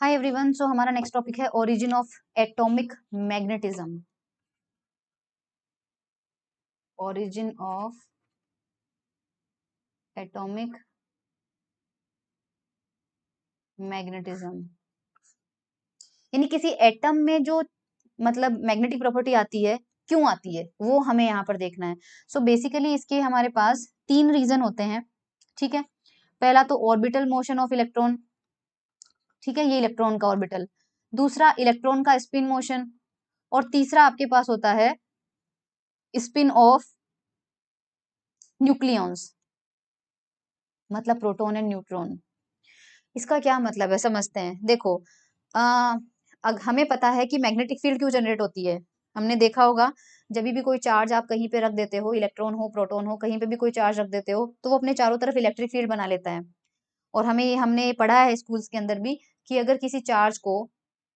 हाय everyone. So हमारा next topic है origin of atomic magnetism. Origin of atomic magnetism यानी किसी एटम में जो मतलब मैग्नेटिक प्रॉपर्टी आती है, क्यों आती है वो हमें यहाँ पर देखना है। सो बेसिकली इसके हमारे पास तीन रीजन होते हैं। ठीक है, पहला तो ऑर्बिटल मोशन ऑफ इलेक्ट्रॉन। ठीक है, ये इलेक्ट्रॉन का ऑर्बिटल। दूसरा इलेक्ट्रॉन का स्पिन मोशन। और तीसरा आपके पास होता है स्पिन ऑफ न्यूक्लियॉन्स, मतलब प्रोटॉन एंड न्यूट्रॉन। इसका क्या मतलब है समझते हैं। देखो, आ, हमें पता है कि मैग्नेटिक फील्ड क्यों जनरेट होती है। हमने देखा होगा जब भी कोई चार्ज आप कहीं पे रख देते हो, इलेक्ट्रॉन हो प्रोटॉन हो, कहीं पे भी कोई चार्ज रख देते हो तो वो अपने चारों तरफ इलेक्ट्रिक फील्ड बना लेता है। और हमने पढ़ा है स्कूल्स के अंदर भी कि अगर किसी चार्ज को,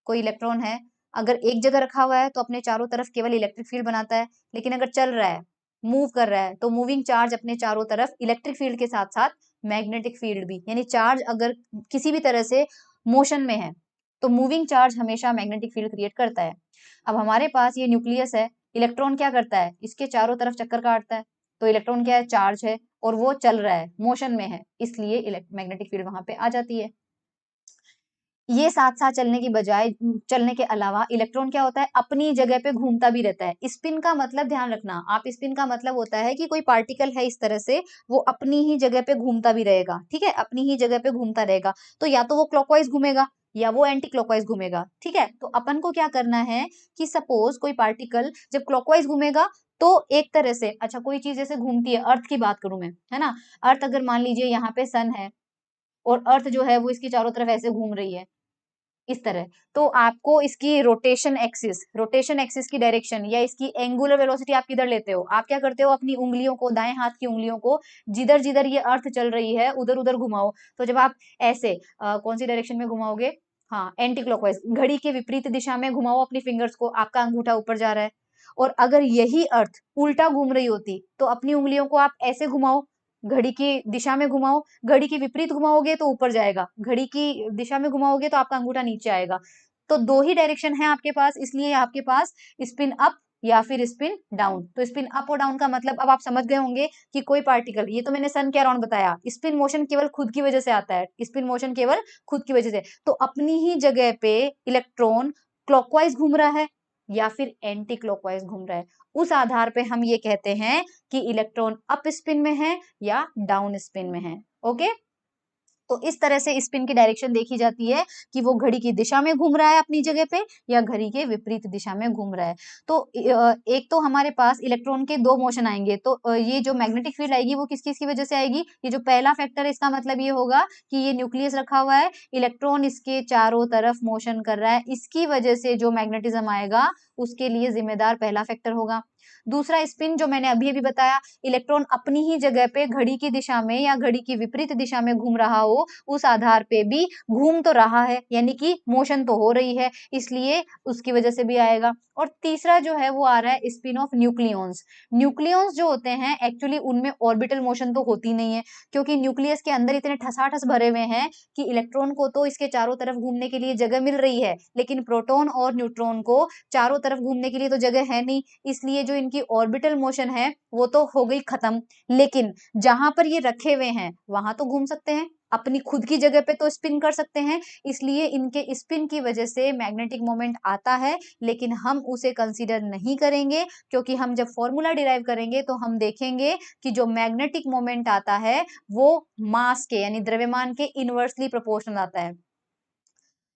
कोई इलेक्ट्रॉन है, अगर एक जगह रखा हुआ है तो अपने चारों तरफ केवल इलेक्ट्रिक फील्ड बनाता है, लेकिन अगर चल रहा है, मूव कर रहा है, तो मूविंग चार्ज अपने चारों तरफ इलेक्ट्रिक फील्ड के साथ साथ मैग्नेटिक फील्ड भी, यानी चार्ज अगर किसी भी तरह से मोशन में है तो मूविंग चार्ज हमेशा मैग्नेटिक फील्ड क्रिएट करता है। अब हमारे पास ये न्यूक्लियस है, इलेक्ट्रॉन क्या करता है, इसके चारों तरफ चक्कर काटता है, तो इलेक्ट्रॉन क्या है, चार्ज है और वो चल रहा है, मोशन में है, इसलिए मैग्नेटिक फील्ड वहां पे आ जाती है। ये साथ साथ चलने की बजाय, चलने के अलावा इलेक्ट्रॉन क्या होता है, अपनी जगह पे घूमता भी रहता है। स्पिन का मतलब ध्यान रखना आप, स्पिन का मतलब होता है कि कोई पार्टिकल है इस तरह से, वो अपनी ही जगह पे घूमता भी रहेगा। ठीक है, अपनी ही जगह पे घूमता रहेगा, तो या तो वो क्लॉकवाइज घूमेगा या वो एंटी क्लॉकवाइज घूमेगा। ठीक है, तो अपन को क्या करना है कि सपोज कोई पार्टिकल जब क्लॉकवाइज घूमेगा तो एक तरह से, अच्छा कोई चीज जैसे घूमती है, अर्थ की बात करूं मैं, है ना। अर्थ अगर मान लीजिए यहाँ पे सन है और अर्थ जो है वो इसकी चारों तरफ ऐसे घूम रही है इस तरह, तो आपको इसकी रोटेशन एक्सिस की डायरेक्शन या इसकी एंगुलर वेलोसिटी आप किधर लेते हो, आप क्या करते हो, अपनी उंगलियों को, दाएं हाथ की उंगलियों को जिधर जिधर ये अर्थ चल रही है उधर उधर घुमाओ। तो जब आप ऐसे कौन सी डायरेक्शन में घुमाओगे, हाँ एंटी क्लॉकवाइज, घड़ी के विपरीत दिशा में घुमाओ अपनी फिंगर्स को, आपका अंगूठा ऊपर जा रहा है। और अगर यही अर्थ उल्टा घूम रही होती तो अपनी उंगलियों को आप ऐसे घुमाओ, घड़ी की दिशा में घुमाओ, घड़ी की विपरीत घुमाओगे तो ऊपर जाएगा, घड़ी की दिशा में घुमाओगे तो आपका अंगूठा नीचे आएगा। तो दो ही डायरेक्शन है आपके पास, इसलिए आपके पास स्पिन अप या फिर स्पिन डाउन। तो स्पिन अप और डाउन का मतलब अब आप समझ गए होंगे कि कोई पार्टिकल, ये तो मैंने सन के अराउंड बताया, स्पिन मोशन केवल खुद की वजह से आता है, स्पिन मोशन केवल खुद की वजह से। तो अपनी ही जगह पे इलेक्ट्रॉन क्लॉकवाइज घूम रहा है या फिर एंटी क्लॉकवाइज घूम रहा है, उस आधार पे हम ये कहते हैं कि इलेक्ट्रॉन अप स्पिन में है या डाउन स्पिन में है। ओके, तो इस तरह से स्पिन की डायरेक्शन देखी जाती है कि वो घड़ी की दिशा में घूम रहा है अपनी जगह पे या घड़ी के विपरीत दिशा में घूम रहा है। तो एक तो हमारे पास इलेक्ट्रॉन के दो मोशन आएंगे, तो ये जो मैग्नेटिक फील्ड आएगी वो किस किस की वजह से आएगी, ये जो पहला फैक्टर है इसका मतलब ये होगा कि ये न्यूक्लियस रखा हुआ है, इलेक्ट्रॉन इसके चारों तरफ मोशन कर रहा है, इसकी वजह से जो मैग्नेटिज्म आएगा उसके लिए जिम्मेदार पहला फैक्टर होगा। दूसरा स्पिन जो मैंने अभी अभी बताया, इलेक्ट्रॉन अपनी ही जगह पे घड़ी की दिशा में या घड़ी की विपरीत दिशा में घूम रहा हो, उस आधार पे भी घूम तो रहा है, यानी कि मोशन तो हो रही है, इसलिए उसकी वजह से भी आएगा। और तीसरा जो है वो आ रहा है स्पिन ऑफ न्यूक्लियॉन्स। न्यूक्लियॉन्स जो होते हैं एक्चुअली उनमें ऑर्बिटल मोशन तो होती नहीं है, क्योंकि न्यूक्लियस के अंदर इतने ठसाठस भरे हुए हैं कि इलेक्ट्रॉन को तो इसके चारों तरफ घूमने के लिए जगह मिल रही है, लेकिन प्रोटॉन और न्यूट्रॉन को चारों तरफ घूमने के लिए तो जगह है नहीं, इसलिए जो इनकी ऑर्बिटल मोशन है वो तो हो गई खत्म। लेकिन जहां पर ये रखे हुए हैं वहां तो घूम सकते हैं, अपनी खुद की जगह पे तो स्पिन कर सकते हैं, इसलिए इनके स्पिन की वजह से मैग्नेटिक मोमेंट आता है, लेकिन हम उसे कंसीडर नहीं करेंगे, क्योंकि हम जब फॉर्मूला डिराइव करेंगे तो हम देखेंगे कि जो मैग्नेटिक मोमेंट आता है वो मास के यानी द्रव्यमान के इनवर्सली प्रोपोर्शनल आता है,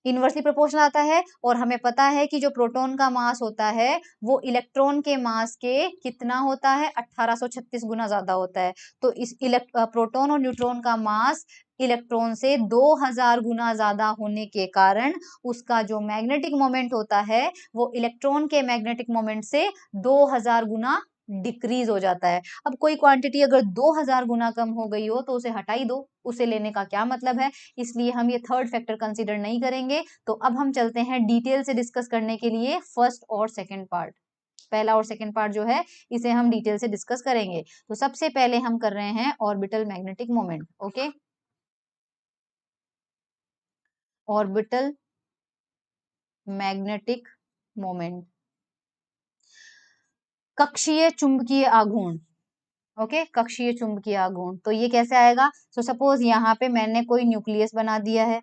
इनवर्सली प्रोपोर्शनल आता है। और हमें पता है कि जो प्रोटॉन का मास होता है वो इलेक्ट्रॉन के मास के कितना होता है, 1836 गुना ज्यादा होता है। तो इस प्रोटॉन और न्यूट्रॉन का मास इलेक्ट्रॉन से 2000 गुना ज्यादा होने के कारण उसका जो मैग्नेटिक मोमेंट होता है वो इलेक्ट्रॉन के मैग्नेटिक मोमेंट से 2000 गुना डिक्रीज हो जाता है। अब कोई क्वांटिटी अगर 2000 गुना कम हो गई हो तो उसे हटा ही दो, उसे लेने का क्या मतलब है, इसलिए हम ये थर्ड फैक्टर कंसीडर नहीं करेंगे। तो अब हम चलते हैं डिटेल से डिस्कस करने के लिए फर्स्ट और सेकंड पार्ट। पहला और सेकंड पार्ट जो है इसे हम डिटेल से डिस्कस करेंगे। तो सबसे पहले हम कर रहे हैं orbital magnetic moment. Okay, orbital magnetic moment. कक्षीय चुंबकीय आघूर्ण, ओके, कक्षीय चुंबकीय आघूर्ण। तो ये कैसे आएगा? सो सपोज यहाँ पे मैंने कोई न्यूक्लियस बना दिया है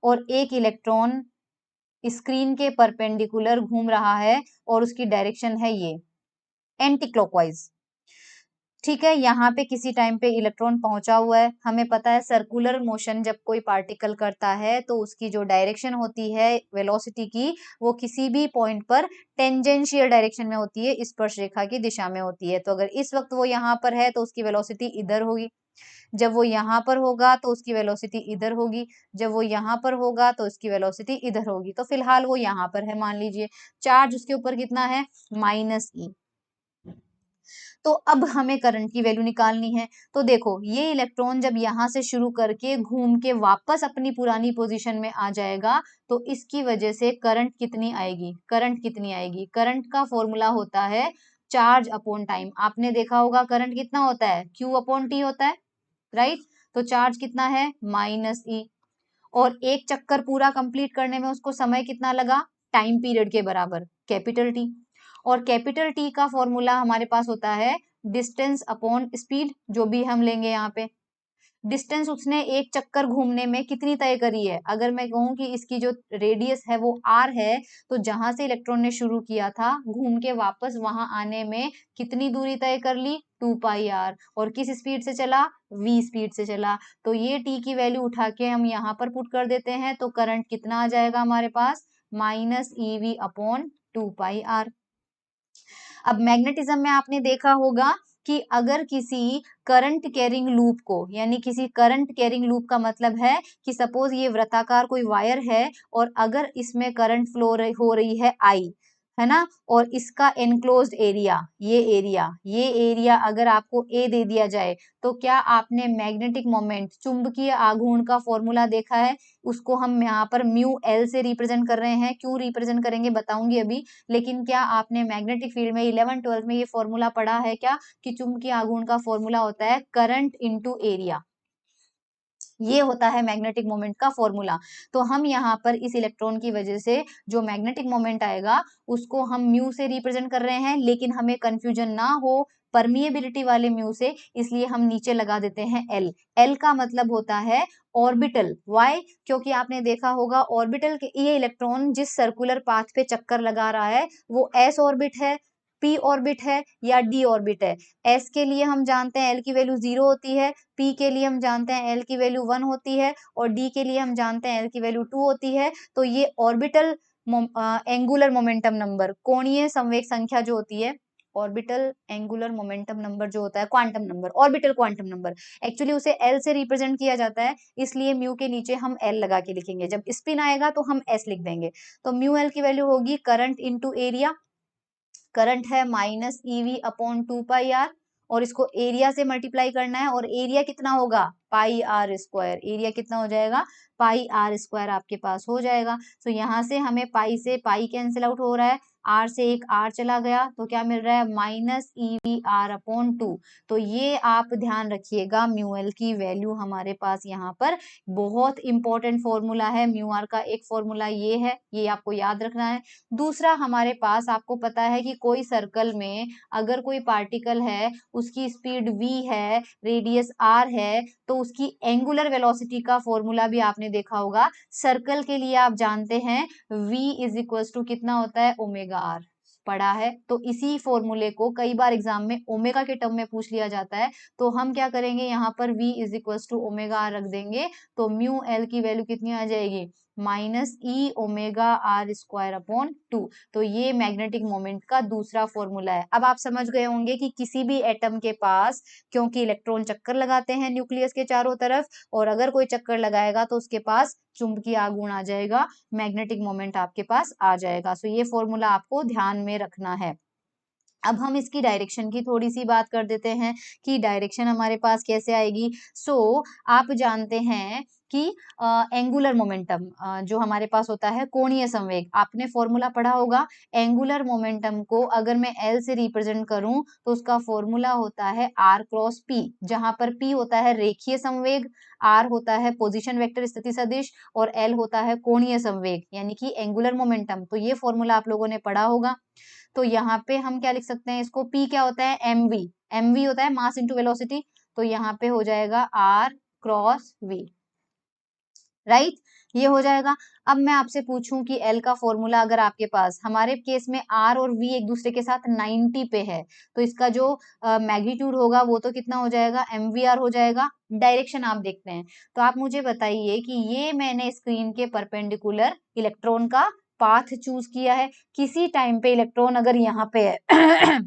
और एक इलेक्ट्रॉन स्क्रीन के परपेंडिकुलर घूम रहा है और उसकी डायरेक्शन है ये एंटी क्लॉकवाइज। ठीक है, यहाँ पे किसी टाइम पे इलेक्ट्रॉन पहुंचा हुआ है। हमें पता है सर्कुलर मोशन जब कोई पार्टिकल करता है तो उसकी जो डायरेक्शन होती है वेलोसिटी की, वो किसी भी पॉइंट पर टेंजेंशियल डायरेक्शन में होती है, स्पर्श रेखा की दिशा में होती है। तो अगर इस वक्त वो यहाँ पर है तो उसकी वेलोसिटी इधर होगी, जब वो यहाँ पर होगा तो उसकी वेलोसिटी इधर होगी, जब वो यहाँ पर होगा तो उसकी वेलोसिटी इधर होगी। तो फिलहाल वो यहाँ पर है, मान लीजिए चार्ज उसके ऊपर कितना है, -E। तो अब हमें करंट की वैल्यू निकालनी है। तो देखो ये इलेक्ट्रॉन जब यहाँ से शुरू करके घूम के वापस अपनी पुरानी पोजीशन में आ जाएगा तो इसकी वजह से करंट कितनी आएगी, करंट कितनी आएगी? करंट का फॉर्मूला होता है चार्ज अपॉन टाइम। आपने देखा होगा करंट कितना होता है, Q अपॉन T होता है, राइट। तो चार्ज कितना है, -E। और एक चक्कर पूरा कंप्लीट करने में उसको समय कितना लगा, टाइम पीरियड के बराबर, कैपिटल T। और कैपिटल T का फॉर्मूला हमारे पास होता है डिस्टेंस अपॉन स्पीड, जो भी हम लेंगे यहाँ पे। डिस्टेंस उसने एक चक्कर घूमने में कितनी तय करी है? अगर मैं कहूं कि इसकी जो रेडियस है वो r है, तो जहां से इलेक्ट्रॉन ने शुरू किया था घूम के वापस वहां आने में कितनी दूरी तय कर ली, 2πr। और किस स्पीड से चला, v स्पीड से चला। तो ये t की वैल्यू उठा के हम यहाँ पर पुट कर देते हैं तो करंट कितना आ जाएगा हमारे पास, -ev अपॉन 2πr। अब मैग्नेटिज्म में आपने देखा होगा कि अगर किसी करंट कैरिंग लूप को, यानी किसी करंट कैरिंग लूप का मतलब है कि सपोज ये वृत्ताकार कोई वायर है और अगर इसमें करंट फ्लो हो रही है I, है ना, और इसका एनक्लोज्ड एरिया, ये एरिया अगर आपको A दे दिया जाए तो क्या आपने मैग्नेटिक मोमेंट, चुंबकीय आघूर्ण का फॉर्मूला देखा है? उसको हम यहाँ पर μL से रिप्रेजेंट कर रहे हैं। क्यों रिप्रेजेंट करेंगे बताऊंगी अभी। लेकिन क्या आपने मैग्नेटिक फील्ड में 11th-12th में ये फॉर्मूला पढ़ा है क्या, कि चुंबकीय आघूर्ण का फॉर्मूला होता है करंट इनटू एरिया। ये होता है मैग्नेटिक मोमेंट का फॉर्मूला। तो हम यहाँ पर इस इलेक्ट्रॉन की वजह से जो मैग्नेटिक मोमेंट आएगा उसको हम म्यू से रिप्रेजेंट कर रहे हैं, लेकिन हमें कंफ्यूजन ना हो परमिएबिलिटी वाले म्यू से, इसलिए हम नीचे लगा देते हैं एल। एल का मतलब होता है ऑर्बिटल। वाई? क्योंकि आपने देखा होगा ऑर्बिटल के ये इलेक्ट्रॉन जिस सर्कुलर पाथ पे चक्कर लगा रहा है वो एस ऑर्बिट है, पी ऑर्बिट है या डी ऑर्बिट है। एस के लिए हम जानते हैं एल की वैल्यू 0 होती है, पी के लिए हम जानते हैं एल की वैल्यू 1 होती है और डी के लिए हम जानते हैं एल की वैल्यू 2 होती है। तो ये ऑर्बिटल एंगुलर मोमेंटम नंबर, कोणीय संवेग संख्या जो होती है, ऑर्बिटल एंगुलर मोमेंटम नंबर जो होता है, quantum number, orbital quantum number, actually उसे एल से रिप्रेजेंट किया जाता है, इसलिए म्यू के नीचे हम एल लगा के लिखेंगे। जब स्पिन आएगा तो हम एस लिख देंगे। तो म्यू एल की वैल्यू होगी करंट इंटू एरिया। करंट है -ev अपॉन 2πr और इसको एरिया से मल्टीप्लाई करना है और एरिया कितना होगा, πr²। एरिया कितना हो जाएगा, πr² आपके पास हो जाएगा। तो यहाँ से हमें पाई से पाई कैंसिल आउट हो रहा है, r से एक r चला गया तो क्या मिल रहा है, -evr अपॉन 2। तो ये आप ध्यान रखिएगा, म्यू एल की वैल्यू हमारे पास यहाँ पर बहुत इंपॉर्टेंट फॉर्मूला है। म्यू आर का एक फॉर्मूला ये है, ये आपको याद रखना है। दूसरा हमारे पास आपको पता है कि कोई सर्कल में अगर कोई पार्टिकल है, उसकी स्पीड v है, रेडियस r है, तो उसकी एंगुलर वेलोसिटी का फॉर्मूला भी आपने देखा होगा। सर्कल के लिए आप जानते हैं v इज इक्वल टू कितना होता है, ओमेगा r, पढ़ा है। तो इसी फॉर्मूले को कई बार एग्जाम में ओमेगा के टर्म में पूछ लिया जाता है, तो हम क्या करेंगे, यहाँ पर v is equal to omega r रख देंगे। तो म्यू एल की वैल्यू कितनी आ जाएगी, -e ओमेगा r² अपॉन 2। तो ये मैग्नेटिक मोमेंट का दूसरा फॉर्मूला है। अब आप समझ गए होंगे कि किसी भी एटम के पास, क्योंकि इलेक्ट्रॉन चक्कर लगाते हैं न्यूक्लियस के चारों तरफ, और अगर कोई चक्कर लगाएगा तो उसके पास चुंबकीय आघूर्ण आ जाएगा, मैग्नेटिक मोमेंट आपके पास आ जाएगा। सो ये फॉर्मूला आपको ध्यान में रखना है। अब हम इसकी डायरेक्शन की थोड़ी सी बात कर देते हैं कि डायरेक्शन हमारे पास कैसे आएगी। आप जानते हैं कि एंगुलर मोमेंटम जो हमारे पास होता है कोणीय संवेग, आपने फॉर्मूला पढ़ा होगा। एंगुलर मोमेंटम को अगर मैं एल से रिप्रेजेंट करूं तो उसका फॉर्मूला होता है आर क्रॉस पी, जहां पर पी होता है रेखीय संवेग, आर होता है पोजीशन वेक्टर स्थिति सदिश, और एल होता है कोणीय संवेग यानी कि एंगुलर मोमेंटम। तो ये फॉर्मूला आप लोगों ने पढ़ा होगा। तो यहाँ पे हम क्या लिख सकते हैं इसको, पी क्या होता है, एमवी, एमवी होता है मास इंटू वेलोसिटी, तो यहाँ पे हो जाएगा आर क्रॉस वी, राइट, ये हो जाएगा। अब मैं आपसे पूछूं कि एल का फॉर्मूला अगर आपके पास, हमारे केस में आर और वी एक दूसरे के साथ 90 पे है, तो इसका जो मैग्नीट्यूड होगा वो तो कितना हो जाएगा, एमवीआर हो जाएगा। डायरेक्शन आप देखते हैं, तो आप मुझे बताइए कि ये मैंने स्क्रीन के परपेंडिकुलर इलेक्ट्रॉन का पाथ चूज किया है, किसी टाइम पे इलेक्ट्रॉन अगर यहाँ पे है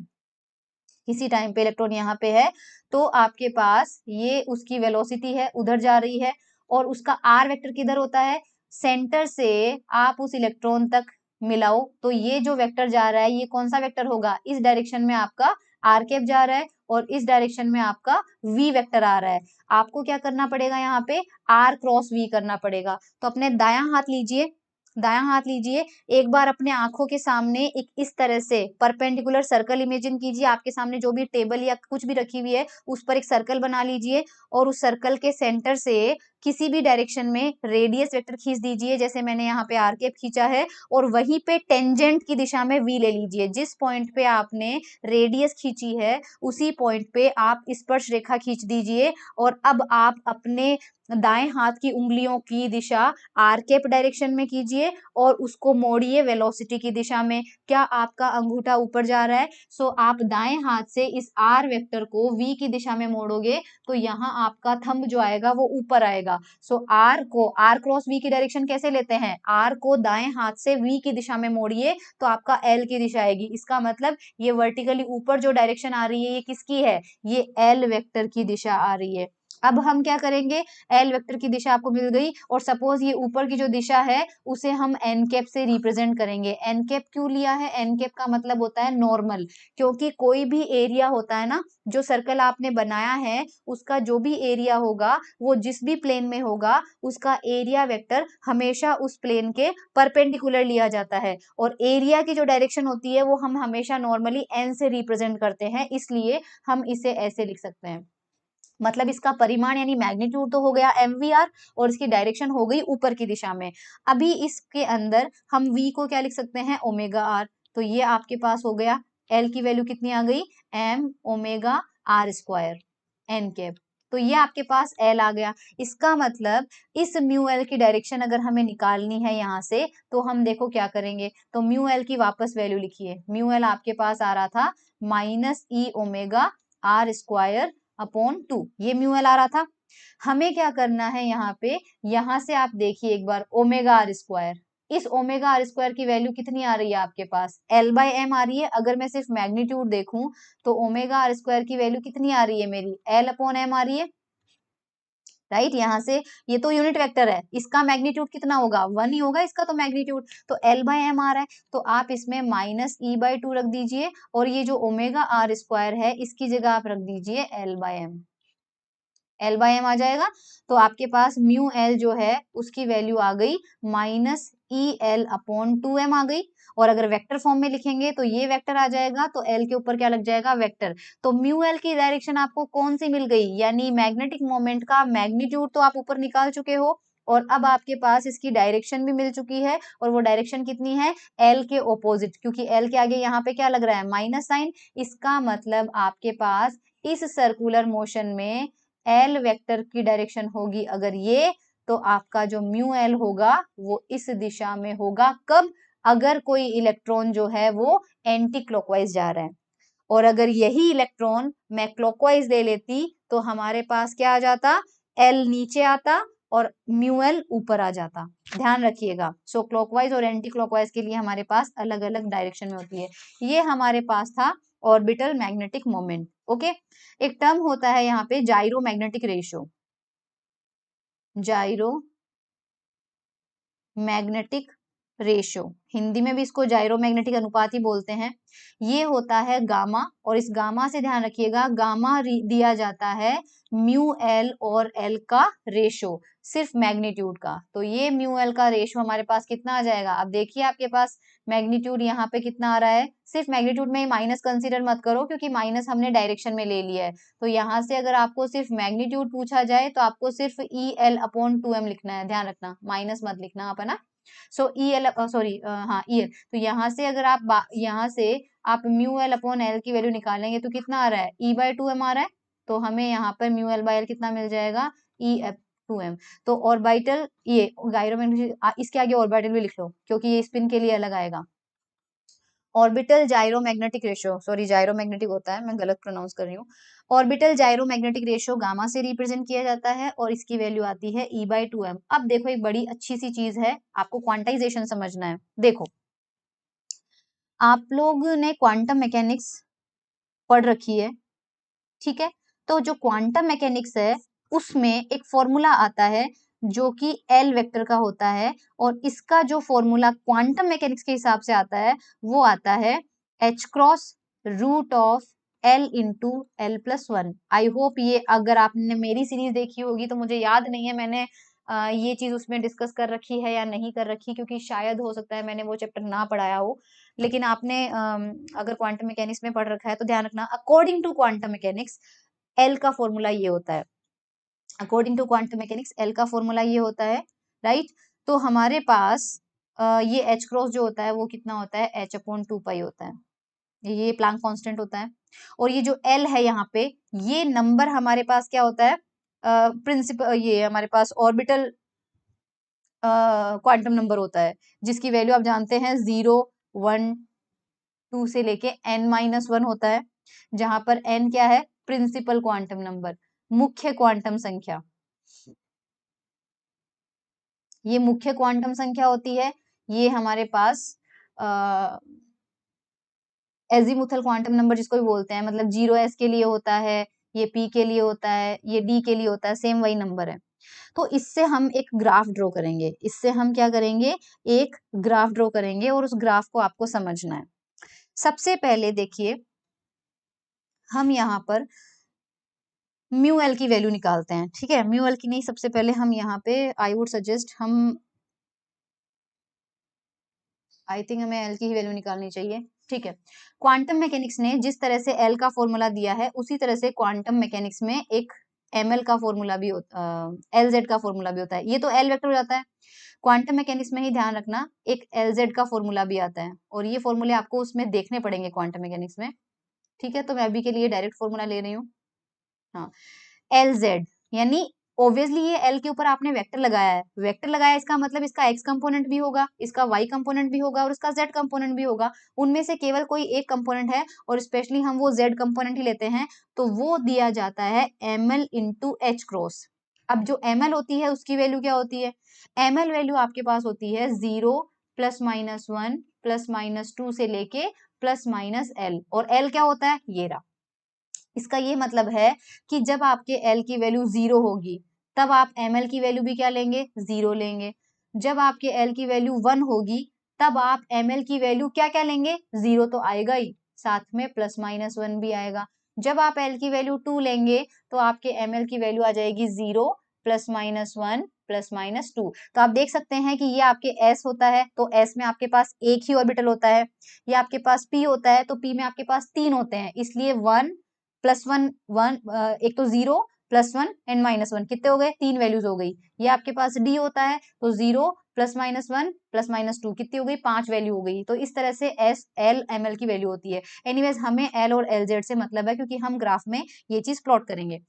किसी टाइम पे इलेक्ट्रॉन यहाँ पे है, तो आपके पास ये उसकी वेलोसिटी है, उधर जा रही है, और उसका आर वेक्टर किधर होता है, सेंटर से आप उस इलेक्ट्रॉन तक मिलाओ, तो ये जो वेक्टर जा रहा है ये कौन सा वेक्टर होगा, इस डायरेक्शन में आपका आर कैप जा रहा है, और इस डायरेक्शन में आपका वी वेक्टर आ रहा है। आपको क्या करना पड़ेगा, यहाँ पे आर क्रॉस वी करना पड़ेगा। तो अपने दायां हाथ लीजिए, दायां हाथ लीजिए, एक बार अपने आंखों के सामने एक इस तरह से परपेंडिकुलर सर्कल इमेजिन कीजिए, आपके सामने जो भी टेबल या कुछ भी रखी हुई है उस पर एक सर्कल बना लीजिए, और उस सर्कल के सेंटर से किसी भी डायरेक्शन में रेडियस वेक्टर खींच दीजिए, जैसे मैंने यहाँ पे आर कैप खींचा है, और वहीं पे टेंजेंट की दिशा में वी ले लीजिए। जिस पॉइंट पे आपने रेडियस खींची है उसी पॉइंट पे आप स्पर्श रेखा खींच दीजिए, और अब आप अपने दाएं हाथ की उंगलियों की दिशा आर कैप डायरेक्शन में कीजिए और उसको मोड़िए वेलोसिटी की दिशा में। क्या आपका अंगूठा ऊपर जा रहा है, सो आप दाएं हाथ से इस आर वेक्टर को वी की दिशा में मोड़ोगे, तो यहाँ आपका थंब जो आएगा वो ऊपर आएगा। सो आर को, आर क्रॉस वी की डायरेक्शन कैसे लेते हैं, आर को दाएं हाथ से वी की दिशा में मोड़िए तो आपका एल की दिशा आएगी। इसका मतलब ये वर्टिकली ऊपर जो डायरेक्शन आ रही है ये किसकी है, ये एल वेक्टर की दिशा आ रही है। अब हम क्या करेंगे, एल वेक्टर की दिशा आपको मिल गई, और सपोज ये ऊपर की जो दिशा है उसे हम एन कैप से रिप्रेजेंट करेंगे। एन कैप क्यों लिया है, एन कैप का मतलब होता है नॉर्मल, क्योंकि कोई भी एरिया होता है ना, जो सर्कल आपने बनाया है उसका जो भी एरिया होगा वो जिस भी प्लेन में होगा उसका एरिया वेक्टर हमेशा उस प्लेन के परपेंडिकुलर लिया जाता है, और एरिया की जो डायरेक्शन होती है वो हम हमेशा नॉर्मली एन से रिप्रेजेंट करते हैं, इसलिए हम इसे ऐसे लिख सकते हैं। मतलब इसका परिमाण यानी मैग्नीट्यूड तो हो गया mvr, और इसकी डायरेक्शन हो गई ऊपर की दिशा में। अभी इसके अंदर हम v को क्या लिख सकते हैं, ओमेगा r, तो ये आपके पास हो गया, l की वैल्यू कितनी आ गई, m omega r square n cap, तो ये आपके पास l आ गया। इसका मतलब इस म्यू एल की डायरेक्शन अगर हमें निकालनी है यहाँ से, तो हम देखो क्या करेंगे, तो म्यू एल की वापस वैल्यू लिखिए, म्यू एल आपके पास आ रहा था minus E omega R square upon 2, ये म्यू एल आ रहा था। हमें क्या करना है यहाँ पे, यहाँ से आप देखिए एक बार ओमेगा आर स्क्वायर, इस ओमेगा आर स्क्वायर की वैल्यू कितनी आ रही है आपके पास, एल बाई एम आ रही है। अगर मैं सिर्फ मैग्नीट्यूड देखूं तो ओमेगा आर स्क्वायर की वैल्यू कितनी आ रही है मेरी, एल अपॉन एम आ रही है, राइट। यहाँ से ये तो यूनिट वेक्टर है, इसका मैग्नीट्यूड कितना होगा, 1 ही होगा इसका तो मैग्नीट्यूड, तो एल बाई एम आ रहा है, तो आप इसमें माइनस ई बाई 2 रख दीजिए, और ये जो ओमेगा आर स्क्वायर है इसकी जगह आप रख दीजिए L by M, L by M आ जाएगा। तो आपके पास म्यू एल जो है उसकी वैल्यू आ गई minus E L upon 2m आ गई, और अगर वेक्टर फॉर्म में लिखेंगे तो ये वेक्टर आ जाएगा, तो एल के ऊपर क्या लग जाएगा, वेक्टर। तो म्यू एल की डायरेक्शन आपको कौन सी मिल गई, यानी मैग्नेटिक मोमेंट का मैग्नीट्यूड तो आप ऊपर निकाल चुके हो, और अब आपके पास इसकी डायरेक्शन भी मिल चुकी है, और वो डायरेक्शन कितनी है, एल के ऑपोजिट, क्योंकि एल के आगे यहाँ पे क्या लग रहा है, माइनस साइन। इसका मतलब आपके पास इस सर्कुलर मोशन में एल वेक्टर की डायरेक्शन होगी अगर ये, तो आपका जो म्यू एल होगा वो इस दिशा में होगा। कब, अगर कोई इलेक्ट्रॉन जो है वो एंटी क्लॉकवाइज जा रहा है, और अगर यही इलेक्ट्रॉन मैं क्लॉकवाइज दे लेती तो हमारे पास क्या आ जाता, एल नीचे आता और म्यू एल ऊपर आ जाता। ध्यान रखिएगा, सो क्लॉकवाइज और एंटी क्लॉकवाइज के लिए हमारे पास अलग अलग डायरेक्शन में होती है। ये हमारे पास था ऑर्बिटल मैग्नेटिक मोमेंट। ओके, एक टर्म होता है यहाँ पे जाइरो magnetic ratio, जाइरो magnetic ratio, Hindi में भी इसको जायरोमैग्नेटिक अनुपात ही बोलते हैं। ये होता है गामा, और इस गामा से ध्यान रखिएगा, गामा दिया जाता है म्यू एल और एल का रेशो, सिर्फ मैग्नीट्यूड का। तो ये म्यू एल का रेशो हमारे पास कितना आ जाएगा, अब देखिए आपके पास मैग्नीट्यूड यहाँ पे कितना आ रहा है, सिर्फ मैग्नीट्यूड में माइनस कंसीडर मत करो, क्योंकि माइनस हमने डायरेक्शन में ले लिया है। तो यहाँ से अगर आपको सिर्फ मैग्नीट्यूड पूछा जाए तो आपको सिर्फ ई एल अपॉन 2m लिखना है, ध्यान रखना, माइनस मत लिखना आप, है ना। सो ई एल, सॉरी हाँ ई एल, तो यहाँ से अगर आप यहाँ से आप म्यू एल अपॉन एल की वैल्यू निकालेंगे तो कितना आ रहा है, E/2m आ रहा है। तो हमें यहाँ पर म्यू एल बाई एल कितना मिल जाएगा, E/2m। तो ऑर्बिटल, ये गायरोमैग्नेटिक, इसके आगे ऑर्बिटल भी लिख लो क्योंकि ये स्पिन के लिए अलग आएगा। ऑर्बिटल जायरोमैग्नेटिक रेशियो, सॉरी जायरोमैग्नेटिक होता है, मैं गलत प्रोनाउंस कर रही हूँ। ऑर्बिटल जायरोमैग्नेटिक रेशियो गामा से रिप्रेजेंट किया जाता है और इसकी वैल्यू आती है E/2m। अब देखो एक बड़ी अच्छी सी चीज है, आपको क्वांटाइजेशन समझना है। देखो आप लोग ने क्वांटम मैकेनिक्स पढ़ रखी है, ठीक है। तो जो क्वांटम मैकेनिक्स है उसमें एक फॉर्मूला आता है जो कि एल वेक्टर का होता है, और इसका जो फॉर्मूला क्वांटम मैकेनिक्स के हिसाब से आता है वो आता है h cross root of L into L plus one. I hope ये, अगर आपने मेरी सीरीज देखी होगी तो मुझे याद नहीं है मैंने ये चीज उसमें डिस्कस कर रखी है या नहीं कर रखी, क्योंकि शायद हो सकता है मैंने वो चैप्टर ना पढ़ाया हो। लेकिन आपने अगर क्वांटम मैकेनिक्स में पढ़ रखा है तो ध्यान रखना, according to quantum mechanics L का फॉर्मूला ये होता है। According to quantum mechanics L का फॉर्मूला ये होता है, राइट। तो हमारे पास ये एच क्रॉस जो होता है वो कितना होता है, h/2 होता है, ये प्लैंक कांस्टेंट होता है। और ये जो एल है यहाँ पे, ये नंबर हमारे पास क्या होता है, प्रिंसिपल, ये हमारे पास ऑर्बिटल क्वांटम नंबर होता है, जिसकी वैल्यू आप जानते हैं 0, 1, 2 से लेके n-1 होता है, जहां पर n क्या है, प्रिंसिपल क्वांटम नंबर, मुख्य क्वांटम संख्या। ये मुख्य क्वांटम संख्या होती है। ये हमारे पास एजीमुथल क्वांटम नंबर जिसको भी बोलते हैं, मतलब 0s के लिए होता है, ये p के लिए होता है, ये d के लिए होता है, सेम वही नंबर है। तो इससे हम एक ग्राफ ड्रॉ करेंगे, इससे हम क्या करेंगे, एक ग्राफ ड्रॉ करेंगे, और उस ग्राफ को आपको समझना है। सबसे पहले देखिए हम यहाँ पर म्यू एल की वैल्यू निकालते हैं, ठीक है। म्यू एल की नहीं, सबसे पहले हम यहाँ पे I would suggest, I think हमें एल की ही वैल्यू निकालनी चाहिए, ठीक है। क्वांटम मैकेनिक्स ने जिस तरह से एल का फॉर्मूला दिया है उसी तरह से क्वांटम मैकेनिक्स में एक एमएल का फॉर्मूला भी होता है, एल जेड का फॉर्मूला भी होता है। ये तो एल वेक्टर हो जाता है, क्वांटम मैकेनिक्स में ही ध्यान रखना एक एल जेड का फॉर्मूला भी आता है, और ये फॉर्मूले आपको उसमें देखने पड़ेंगे क्वांटम मैकेनिक्स में, ठीक है। तो मैं अभी के लिए डायरेक्ट फॉर्मूला ले रही हूँ, हाँ। एल जेड यानी ऑब्वियसली ये एल के ऊपर आपने वेक्टर लगाया है, वेक्टर लगाया इसका मतलब इसका एक्स कंपोनेंट भी होगा, इसका वाई कंपोनेंट भी होगा, और इसका जेड कंपोनेंट भी होगा। उनमें से केवल कोई एक कंपोनेंट है, और स्पेशली हम वो जेड कंपोनेंट ही लेते हैं, तो वो दिया जाता है M L into H cross. अब जो एम एल होती है उसकी वैल्यू क्या होती है, एम एल वैल्यू आपके पास होती है 0, +-1, +-2 से लेके +-L, और एल क्या होता है, ये रहा। इसका ये मतलब है कि जब आपके L की वैल्यू 0 होगी तब आप ML की वैल्यू भी क्या लेंगे, 0 लेंगे। जब आपके L की वैल्यू 1 होगी तब आप ML की वैल्यू क्या क्या लेंगे, 0 तो आएगा ही, साथ में +-1 भी आएगा। जब आप L की वैल्यू 2 लेंगे तो आपके ML की वैल्यू आ जाएगी 0, +-1, +-2। तो आप देख सकते हैं कि ये आपके S होता है, तो S में आपके पास एक ही ऑर्बिटल होता है। ये आपके पास P होता है, तो P में आपके पास 3 होते हैं, इसलिए 1 +1 एक तो 0 +1 एंड -1, कितने हो गए, 3 वैल्यूज हो गई। ये आपके पास डी होता है, तो 0 +-1 +-2 कितनी हो गई, 5 वैल्यू हो गई। तो इस तरह से एस एल एम एल की वैल्यू होती है। एनीवेज हमें एल और एल जेड से मतलब है, क्योंकि हम ग्राफ में ये चीज प्लॉट करेंगे।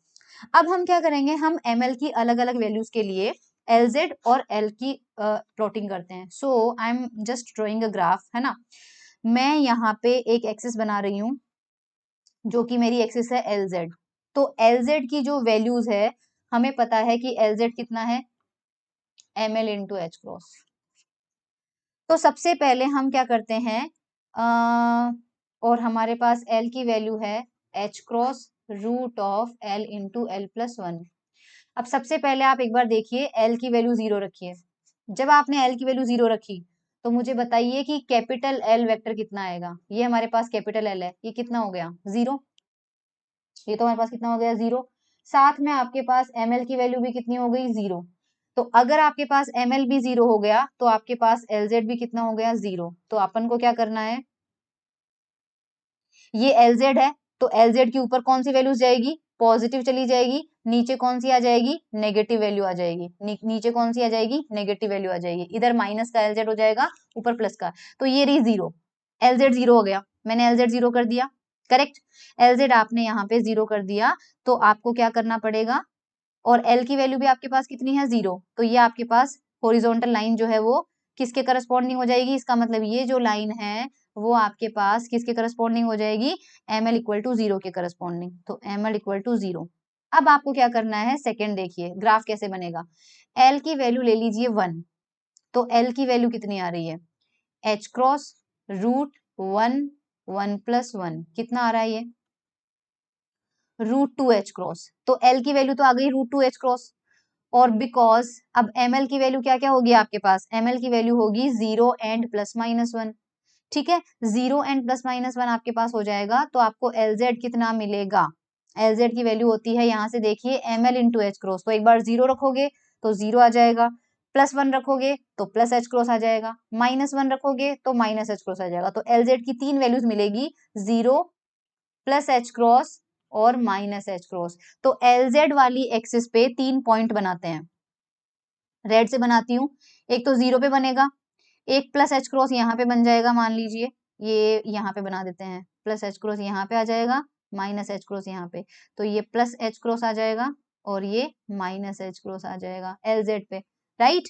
अब हम क्या करेंगे, हम एम एल की अलग अलग वैल्यूज के लिए एल जेड और एल की प्लॉटिंग करते हैं। So I am just drawing a graph, है ना। मैं यहाँ पे एक एक्सिस बना रही हूँ जो कि मेरी एक्सिस है एल जेड। तो एल जेड की जो वैल्यूज है, हमें पता है कि एल जेड कितना है, M L into H cross. तो सबसे पहले हम क्या करते हैं, और हमारे पास एल की वैल्यू है H cross root of L into L plus one. अब सबसे पहले आप एक बार देखिए एल की वैल्यू 0 रखिए। जब आपने एल की वैल्यू 0 रखी तो मुझे बताइए कि कैपिटल एल वेक्टर कितना आएगा। ये हमारे पास कैपिटल एल है, ये कितना हो गया 0। ये तो हमारे पास कितना हो गया 0। साथ में आपके पास एम एल की वैल्यू भी कितनी हो गई 0। तो अगर आपके पास एम एल भी 0 हो गया तो आपके पास एल जेड भी कितना हो गया 0। तो अपन को क्या करना है, ये LZ है तो LZ के ऊपर कौन सी वैल्यूज जाएगी, पॉजिटिव चली जाएगी, नीचे कौन सी आ जाएगी, नेगेटिव वैल्यू आ जाएगी। नीचे कौन सी आ जाएगी, नेगेटिव वैल्यू आ जाएगी। इधर माइनस का LZ हो जाएगा, ऊपर प्लस का। तो ये रही 0, LZ 0 हो गया, मैंने LZ 0 कर दिया, करेक्ट। LZ आपने यहाँ पे 0 कर दिया, तो आपको क्या करना पड़ेगा, और L की वैल्यू भी आपके पास कितनी है 0। तो ये आपके पास हॉरिजॉन्टल लाइन जो है वो किसके करस्पॉन्डिंग हो जाएगी, इसका मतलब ये जो लाइन है वो आपके पास किसके करस्पॉन्डिंग हो जाएगी, ML इक्वल टू 0 के करस्पॉन्डिंग। तो ML इक्वल टू 0। अब आपको क्या करना है, सेकेंड देखिए ग्राफ कैसे बनेगा। L की वैल्यू ले लीजिए 1, तो L की वैल्यू कितनी आ रही है, h क्रॉस रूट 1 1 प्लस 1 कितना आ रहा है ये, √2h क्रॉस। तो L की वैल्यू तो आ गई √2h क्रॉस। और बिकॉज अब ml की वैल्यू क्या क्या होगी आपके पास, ml की वैल्यू होगी 0 एंड प्लस माइनस 1। ठीक है, 0 एंड प्लस माइनस 1 आपके पास हो जाएगा, तो आपको LZ कितना मिलेगा, LZ की वैल्यू होती है यहाँ से देखिए ml इंटू एच क्रॉस। तो एक बार 0 रखोगे तो 0 आ जाएगा, प्लस 1 रखोगे तो प्लस एच क्रॉस आ जाएगा, माइनस 1 रखोगे तो माइनस एच क्रॉस आ जाएगा। तो LZ की तीन वैल्यूज मिलेगी, 0 प्लस एच क्रॉस और माइनस एच क्रॉस। तो LZ वाली एक्सिस पे 3 पॉइंट बनाते हैं, रेड से बनाती हूँ। एक तो 0 पे बनेगा, एक प्लस एच क्रॉस यहाँ पे बन जाएगा, मान लीजिए ये यहाँ पे बना देते हैं, प्लस एच क्रॉस यहाँ पे आ जाएगा, माइनस एच क्रॉस यहाँ पे। तो ये प्लस एच क्रॉस आ जाएगा और ये माइनस एच क्रॉस आ जाएगा LZ पे, राइट।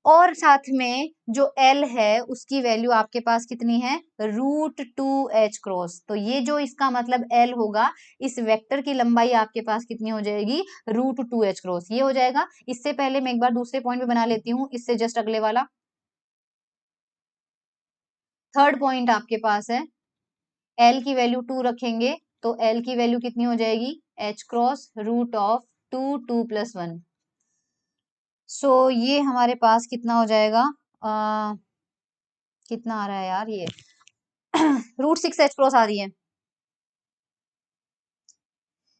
और साथ में जो L है उसकी वैल्यू आपके पास कितनी है, √2h क्रॉस। तो ये जो इसका मतलब L होगा, इस वेक्टर की लंबाई आपके पास कितनी हो जाएगी, √2h क्रॉस ये हो जाएगा। इससे पहले मैं एक बार दूसरे पॉइंट पे बना लेती हूँ, इससे जस्ट अगले वाला थर्ड पॉइंट आपके पास है, L की वैल्यू 2 रखेंगे तो L की वैल्यू कितनी हो जाएगी, h क्रॉस √2 प्लस 1। सो ये हमारे पास कितना हो जाएगा, कितना आ रहा है यार ये √6h क्रॉस आ रही है।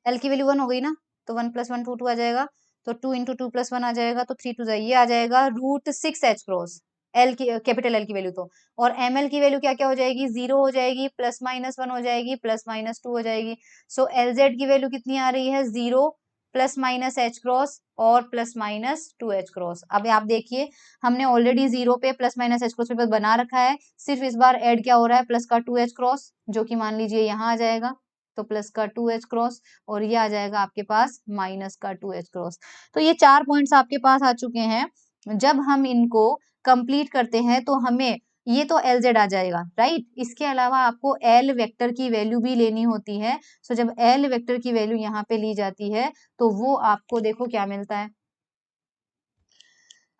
L की वैल्यू 1 हो गई ना, तो 1 प्लस 1 2 आ जाएगा, तो 2 इंटू 2 प्लस 1 आ जाएगा, तो 3 2 ये आ जाएगा √6h क्रॉस। L की कैपिटल L की वैल्यू तो, और ML की वैल्यू क्या क्या हो जाएगी, 0 हो जाएगी, प्लस माइनस 1 हो जाएगी, प्लस माइनस 2 हो जाएगी। सो LZ की वैल्यू कितनी आ रही है, 0 प्लस माइनस एच क्रॉस और प्लस माइनस 2h क्रॉस। अब आप देखिए हमने ऑलरेडी 0 पे प्लस माइनस एच क्रॉस पे बना रखा है, सिर्फ इस बार ऐड क्या हो रहा है, प्लस का 2h क्रॉस, जो कि मान लीजिए यहाँ आ जाएगा, तो प्लस का 2h क्रॉस, और ये आ जाएगा आपके पास माइनस का 2h क्रॉस। तो ये 4 पॉइंट्स आपके पास आ चुके हैं। जब हम इनको कंप्लीट करते हैं तो हमें ये तो LZ आ जाएगा, राइट। इसके अलावा आपको L वेक्टर की वैल्यू भी लेनी होती है। सो जब L वेक्टर की वैल्यू यहाँ पे ली जाती है तो वो आपको देखो क्या मिलता है।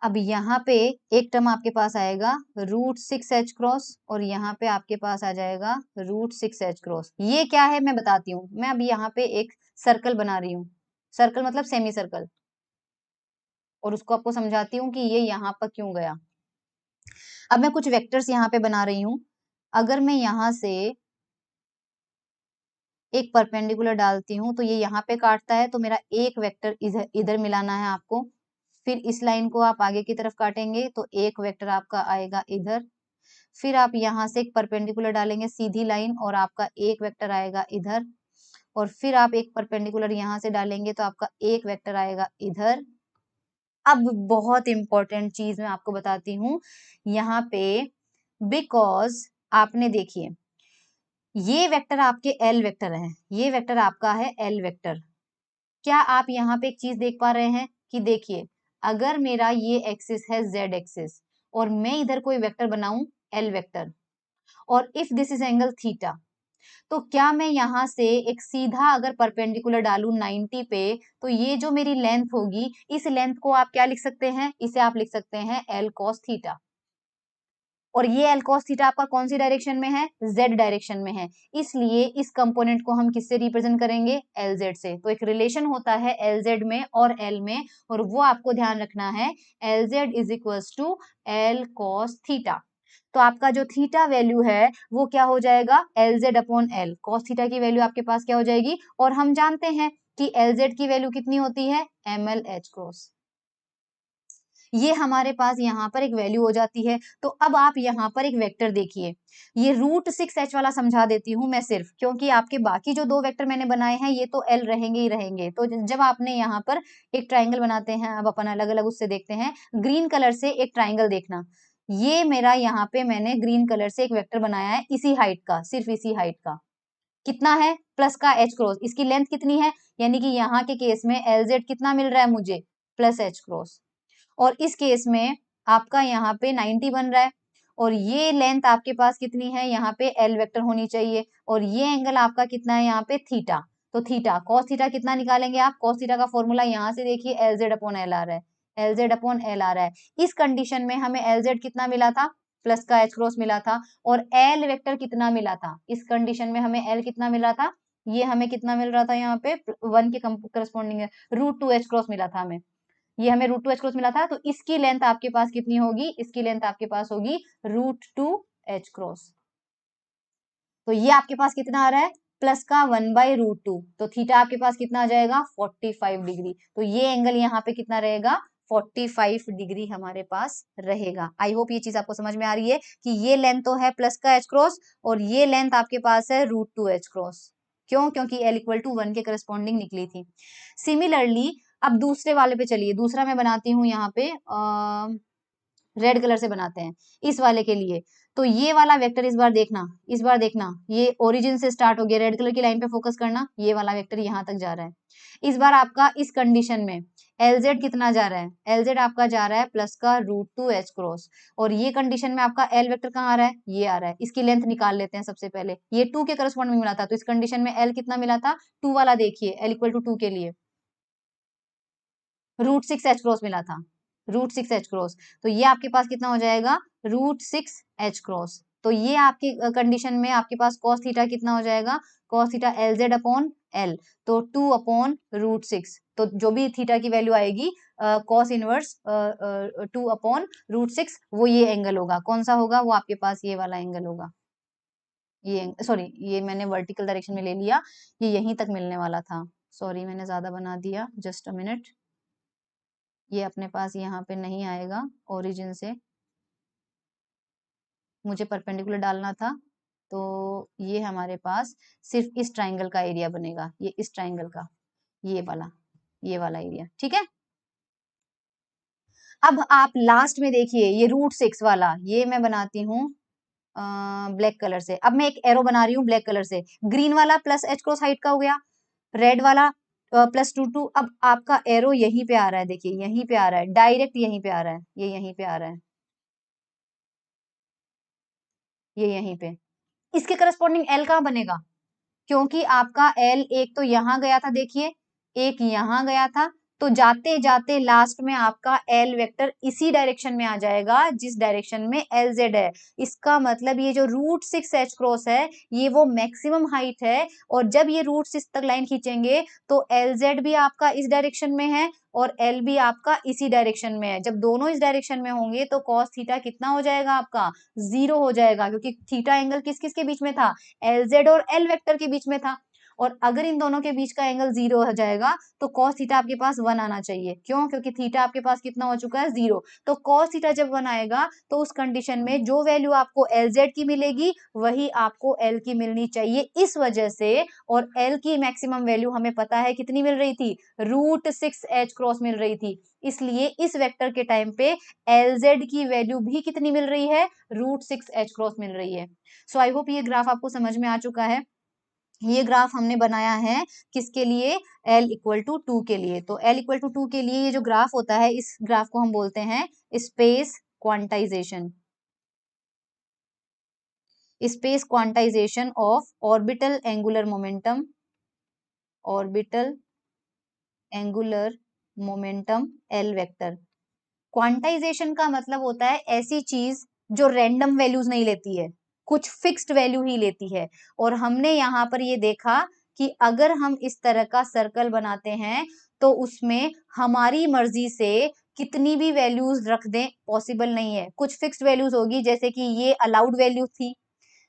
अब यहाँ पे एक टर्म आपके पास आएगा √6h क्रॉस, और यहाँ पे आपके पास आ जाएगा √6h क्रॉस। ये क्या है मैं बताती हूँ। मैं अब यहाँ पे एक सर्कल बना रही हूँ, सर्कल मतलब सेमी सर्कल, और उसको आपको समझाती हूँ कि ये यहाँ पर क्यों गया। अब मैं कुछ वेक्टर्स यहाँ पे बना रही हूँ। अगर मैं यहाँ से एक परपेंडिकुलर डालती हूँ तो ये यहाँ पे काटता है, तो मेरा एक वेक्टर इधर इधर मिलाना है आपको। फिर इस लाइन को आप आगे की तरफ काटेंगे तो एक वेक्टर आपका आएगा इधर। फिर आप यहाँ से एक परपेंडिकुलर डालेंगे सीधी लाइन, और आपका एक वेक्टर आएगा इधर। और फिर आप एक परपेंडिकुलर यहाँ से डालेंगे तो आपका एक वेक्टर आएगा इधर। अब बहुत इंपॉर्टेंट चीज मैं आपको बताती हूँ यहाँ पे, बिकॉज आपने देखिए ये वेक्टर आपके L वेक्टर है, ये वेक्टर आपका है L वेक्टर। क्या आप यहाँ पे एक चीज देख पा रहे हैं कि देखिए अगर मेरा ये एक्सिस है Z एक्सिस, और मैं इधर कोई वेक्टर बनाऊं L वेक्टर, और if this is angle theta, तो क्या मैं यहाँ से एक सीधा अगर परपेंडिकुलर डालूं 90 पे, तो ये जो मेरी लेंथ होगी, इस लेंथ को आप क्या लिख सकते हैं, इसे आप लिख सकते हैं L cos थीटा। और ये L cos थीटा आपका कौन सी डायरेक्शन में है, Z डायरेक्शन में है, इसलिए इस कंपोनेंट को हम किससे रिप्रेजेंट करेंगे, LZ से। तो एक रिलेशन होता है LZ में और L में, और वो आपको ध्यान रखना है, LZ is equals to L cos theta. तो आपका जो थीटा वैल्यू है वो क्या हो जाएगा, LZ upon L। Cos theta की वैल्यू आपके पास क्या हो जाएगी, और हम जानते हैं कि LZ की वैल्यू कितनी होती है, MLH क्रॉस। ये हमारे पास यहाँ पर एक वैल्यू हो जाती है। तो अब आप यहाँ पर एक वेक्टर देखिए, ये √6h वाला समझा देती हूँ मैं सिर्फ, क्योंकि आपके बाकी जो 2 वेक्टर मैंने बनाए हैं ये तो L रहेंगे ही रहेंगे। तो जब आपने यहाँ पर एक ट्राइंगल बनाते हैं, अब अपन अलग अलग उससे देखते हैं। ग्रीन कलर से एक ट्राइंगल देखना, ये मेरा यहाँ पे मैंने ग्रीन कलर से एक वेक्टर बनाया है इसी हाइट का, सिर्फ इसी हाइट का। कितना है, प्लस का h क्रॉस। इसकी लेंथ कितनी है, यानी कि यहाँ के केस में LZ कितना मिल रहा है मुझे, प्लस h क्रॉस। और इस केस में आपका यहाँ पे 90 बन रहा है, और ये लेंथ आपके पास कितनी है, यहाँ पे L वेक्टर होनी चाहिए, और ये एंगल आपका कितना है यहाँ पे, थीटा। तो थीटा, कॉस थीटा कितना निकालेंगे आप, कॉस थीटा का फॉर्मूला यहाँ से देखिए, LZ अपॉन L आ रहा है, LZ अपॉन L आ रहा है। इस कंडीशन में हमें LZ कितना मिला था, प्लस का h क्रॉस मिला था, और L वेक्टर कितना मिला था, इस कंडीशन में हमें L कितना मिला था, ये हमें कितना मिल रहा था यहाँ पे 1 के करस्पॉन्डिंग है, √2h क्रॉस मिला था हमें, ये हमें √2h क्रॉस मिला था। तो इसकी लेंथ आपके पास कितनी होगी, इसकी लेंथ आपके पास होगी √2h क्रॉस। तो ये आपके पास कितना आ रहा है, प्लस का 1/√2। तो थीटा आपके पास कितना आ जाएगा, 45 डिग्री। तो ये एंगल यहाँ पे कितना रहेगा, 45 डिग्री हमारे पास रहेगा। आई होप ये चीज आपको समझ में आ रही है कि ये लेंथ तो है प्लस का h क्रॉस, और ये लेंथ आपके पास है √2h क्रॉस। क्यों, क्योंकि L इक्वल टू 1 के करस्पॉन्डिंग निकली थी। सिमिलरली अब दूसरे वाले पे चलिए, दूसरा मैं बनाती हूँ यहाँ पे रेड कलर से बनाते हैं इस वाले के लिए। तो ये वाला वेक्टर इस बार देखना, इस बार देखना, ये ओरिजिन से स्टार्ट हो गया, रेड कलर की लाइन पे फोकस करना, ये वाला वेक्टर यहाँ तक जा रहा है। इस बार आपका इस कंडीशन में LZ कितना जा रहा है, LZ आपका जा रहा है प्लस का √2h क्रॉस, और ये कंडीशन में आपका L वेक्टर कहाँ आ रहा है, ये आ रहा है। इसकी लेंथ निकाल लेते हैं सबसे पहले, ये 2 के करस्पॉन्डिंग मिला था, तो इस कंडीशन में L कितना मिला था, 2 वाला देखिए, L इक्वल टू 2 के लिए √6h क्रॉस मिला था, √6h क्रॉस। तो ये आपके पास कितना हो जाएगा, √6h क्रॉस। तो ये आपकी कंडीशन में आपके पास cos थीटा कितना हो जाएगा, cos theta LZ upon L, तो 2 अपॉन √6। तो जो भी थीटा की वैल्यू आएगी cos इनवर्स 2 अपॉन √6, वो ये एंगल होगा। कौन सा होगा, वो आपके पास ये वाला एंगल होगा। ये सॉरी, ये मैंने वर्टिकल डायरेक्शन में ले लिया, ये यहीं तक मिलने वाला था। सॉरी मैंने ज्यादा बना दिया, जस्ट अ मिनट। ये अपने पास यहाँ पे नहीं आएगा, ओरिजिन से मुझे परपेंडिकुलर डालना था, तो ये हमारे पास सिर्फ इस ट्राइंगल का एरिया बनेगा, ये इस ट्राइंगल का, ये वाला एरिया, ठीक है। अब आप लास्ट में देखिए, ये √6 वाला ये मैं बनाती हूँ ब्लैक कलर से। अब मैं एक एरो बना रही हूँ ब्लैक कलर से, ग्रीन वाला प्लस h क्रॉस हाइट का हो गया, रेड वाला +2 अब आपका एरो यहीं पे आ रहा है, देखिए यहीं पे आ रहा है, डायरेक्ट यहीं पे आ रहा है, ये यहीं पे आ रहा है, ये यहीं पे। इसके करस्पॉन्डिंग L कहाँ बनेगा, क्योंकि आपका L एक तो यहाँ गया था, देखिए एक यहाँ गया था, तो जाते जाते लास्ट में आपका L वेक्टर इसी डायरेक्शन में आ जाएगा जिस डायरेक्शन में LZ है। इसका मतलब ये जो √6h क्रॉस है ये वो मैक्सिमम हाइट है, और जब ये √6 तक लाइन खींचेंगे तो LZ भी आपका इस डायरेक्शन में है और L भी आपका इसी डायरेक्शन में है। जब दोनों इस डायरेक्शन में होंगे तो cos थीटा कितना हो जाएगा आपका, 0 हो जाएगा, क्योंकि थीटा एंगल किस किस के बीच में था, LZ और L वेक्टर के बीच में था। और अगर इन दोनों के बीच का एंगल 0 हो जाएगा तो cos थीटा आपके पास 1 आना चाहिए। क्यों, क्योंकि थीटा आपके पास कितना हो चुका है, 0। तो cos थीटा जब 1 आएगा तो उस कंडीशन में जो वैल्यू आपको LZ की मिलेगी वही आपको L की मिलनी चाहिए, इस वजह से। और L की मैक्सिमम वैल्यू हमें पता है कितनी मिल रही थी, √6h क्रॉस मिल रही थी, इसलिए इस वेक्टर के टाइम पे LZ की वैल्यू भी कितनी मिल रही है, √6h क्रॉस मिल रही है। सो आई होप ये ग्राफ आपको समझ में आ चुका है। ये ग्राफ हमने बनाया है किसके लिए, L इक्वल टू 2 के लिए। तो L इक्वल टू 2 के लिए ये जो ग्राफ होता है, इस ग्राफ को हम बोलते हैं space quantization, space quantization of orbital angular momentum, orbital angular momentum L vector. Quantization का मतलब होता है ऐसी चीज जो रैंडम वैल्यूज नहीं लेती है, कुछ फिक्स्ड वैल्यू ही लेती है। और हमने यहाँ पर ये देखा कि अगर हम इस तरह का सर्कल बनाते हैं तो उसमें हमारी मर्जी से कितनी भी वैल्यूज रख दें पॉसिबल नहीं है, कुछ फिक्स्ड वैल्यूज होगी, जैसे कि ये अलाउड वैल्यू थी,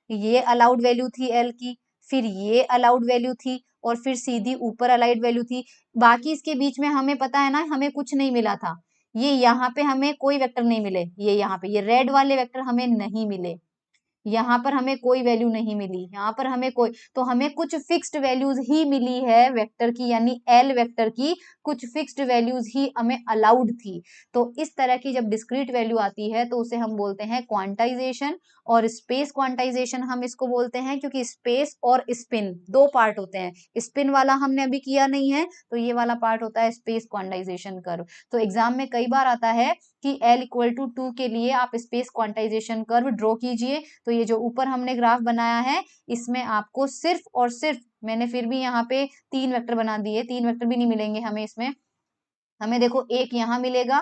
ये अलाउड वैल्यू थी एल की, फिर ये अलाउड वैल्यू थी, और फिर सीधी ऊपर अलाउड वैल्यू थी। बाकी इसके बीच में हमें पता है ना, हमें कुछ नहीं मिला था, ये यहाँ पे हमें कोई वेक्टर नहीं मिले, ये यहाँ पे ये रेड वाले वेक्टर हमें नहीं मिले, यहाँ पर हमें कोई वैल्यू नहीं मिली, यहाँ पर हमें कोई, तो हमें कुछ फिक्स्ड वैल्यूज ही मिली है वेक्टर की, यानी एल वेक्टर की कुछ फिक्स्ड वैल्यूज ही हमें अलाउड थी। तो इस तरह की जब डिस्क्रीट वैल्यू आती है तो उसे हम बोलते हैं क्वांटाइजेशन, और स्पेस क्वांटाइजेशन हम इसको बोलते हैं, क्योंकि स्पेस और स्पिन दो पार्ट होते हैं, स्पिन वाला हमने अभी किया नहीं है, तो ये वाला पार्ट होता है स्पेस क्वांटाइजेशन कर्व। तो एग्जाम में कई बार आता है कि L इक्वल टू 2 के लिए आप स्पेस क्वांटाइजेशन कर्व ड्रॉ कीजिए, तो ये जो ऊपर हमने ग्राफ बनाया है इसमें आपको सिर्फ और सिर्फ, मैंने फिर भी यहाँ पे 3 वेक्टर बना दिए, 3 वेक्टर भी नहीं मिलेंगे हमें इसमें, हमें देखो एक यहाँ मिलेगा,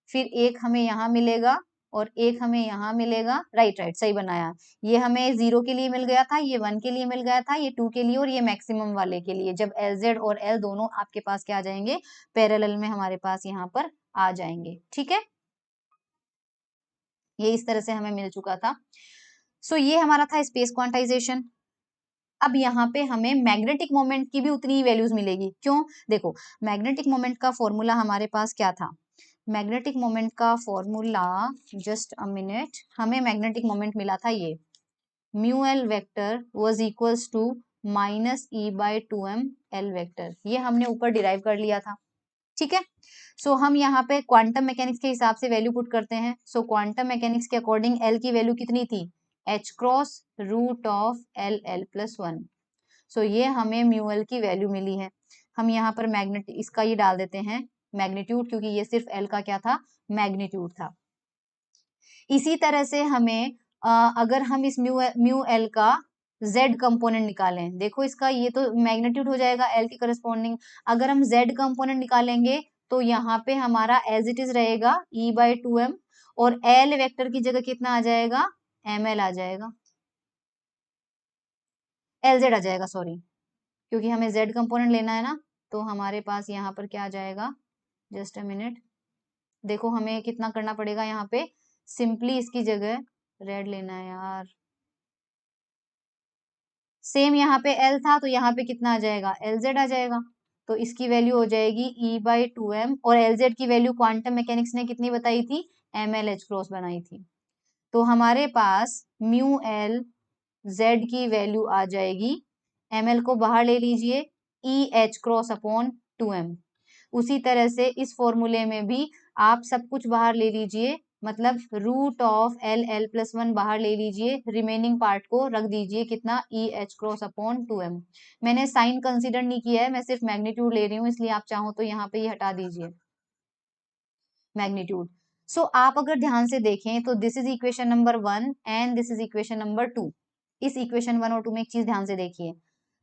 फिर एक हमें यहाँ मिलेगा, और एक हमें यहाँ मिलेगा, राइट राइट सही बनाया, ये हमें 0 के लिए मिल गया था, ये 1 के लिए मिल गया था, ये 2 के लिए, और ये मैक्सिमम वाले के लिए, जब LZ और L दोनों आपके पास क्या आ जाएंगे, पैरेलल में हमारे पास यहाँ पर आ जाएंगे, ठीक है। ये इस तरह से हमें मिल चुका था। सो ये हमारा था स्पेस क्वांटाइजेशन। अब यहाँ पे हमें मैग्नेटिक मोमेंट की भी उतनी ही वैल्यूज मिलेगी, क्यों, देखो मैग्नेटिक मोमेंट का फॉर्मूला हमारे पास क्या था, मैग्नेटिक मोमेंट का फॉर्मूला, जस्ट अ मिनट, हमें मैग्नेटिक मोमेंट मिला था ये, mu L vector was equals to minus E by 2m L vector, ये हमने ऊपर डिराइव कर लिया था, ठीक है। सो हम यहाँ पे क्वांटम मैकेनिक्स के हिसाब से वैल्यू पुट करते हैं। सो क्वांटम मैकेनिक्स के अकॉर्डिंग एल की वैल्यू कितनी थी, H cross root of L L plus 1। So ये हमें म्यू एल की वैल्यू मिली है। हम यहाँ पर मैग्नेट इसका ये डाल देते हैं मैग्नीट्यूड, क्योंकि ये सिर्फ एल का क्या था, मैग्नीट्यूड था। इसी तरह से हमें अगर हम इस म्यू एल का z कंपोनेंट निकालें, देखो इसका ये तो मैग्नीट्यूड हो जाएगा एल के करस्पॉन्डिंग, अगर हम z कंपोनेंट निकालेंगे तो यहाँ पे हमारा एज इट इज रहेगा e बाई 2m, और l वेक्टर की जगह कितना आ जाएगा, ml आ जाएगा, lz आ जाएगा, सॉरी, क्योंकि हमें z कंपोनेंट लेना है ना, तो हमारे पास यहाँ पर क्या आ जाएगा, जस्ट अ मिनट, देखो हमें कितना करना पड़ेगा यहाँ पे, सिंपली इसकी जगह रेड लेना है यार, सेम यहाँ पे L था तो यहाँ पे कितना आ जाएगा, LZ आ जाएगा, तो इसकी वैल्यू हो जाएगी E बाई 2m, और LZ की वैल्यू क्वांटम मैकेनिक्स ने कितनी बताई थी, ML h क्रॉस बनाई थी, तो हमारे पास म्यू एल Z की वैल्यू आ जाएगी, ML को बाहर ले लीजिए, EH क्रॉस अपॉन 2m। उसी तरह से इस फॉर्मूले में भी आप सब कुछ बाहर ले लीजिए, मतलब root of L L plus 1 बाहर ले लीजिए, रिमेनिंग पार्ट को रख दीजिए कितना, ई एच क्रॉस अपॉन 2m। मैंने साइन कंसीडर नहीं किया है, मैं सिर्फ मैग्नीट्यूड ले रही हूँ, इसलिए आप चाहो तो यहाँ पे ये हटा दीजिए मैग्नीट्यूड। सो आप अगर ध्यान से देखें तो this is equation number 1 and this is equation number 2। इस इक्वेशन 1 और 2 में एक चीज ध्यान से देखिए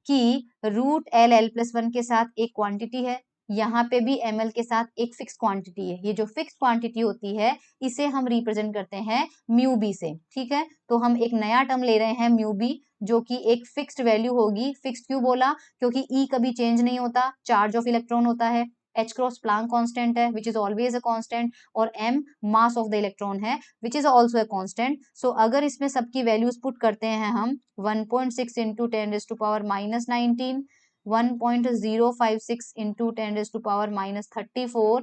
कि रूट एल एल प्लस 1 के साथ एक क्वांटिटी है, यहाँ पे भी ml के साथ एक फिक्स क्वांटिटी है, ये जो फिक्स क्वांटिटी होती है इसे हम रिप्रेजेंट करते हैं म्यू बी से, ठीक है। तो हम एक नया टर्म ले रहे हैं म्यू बी, जो कि एक फिक्स्ड वैल्यू होगी, फिक्स्ड क्यों बोला, क्योंकि E कभी चेंज नहीं होता, चार्ज ऑफ इलेक्ट्रॉन होता है, H क्रॉस प्लांक कांस्टेंट है which is always a constant, और M mass of the electron है which is also a constant. So अगर इसमें सबकी वैल्यूज पुट करते हैं हम 1.6 into 10⁻⁻19, 1.056 into 10⁻⁻34,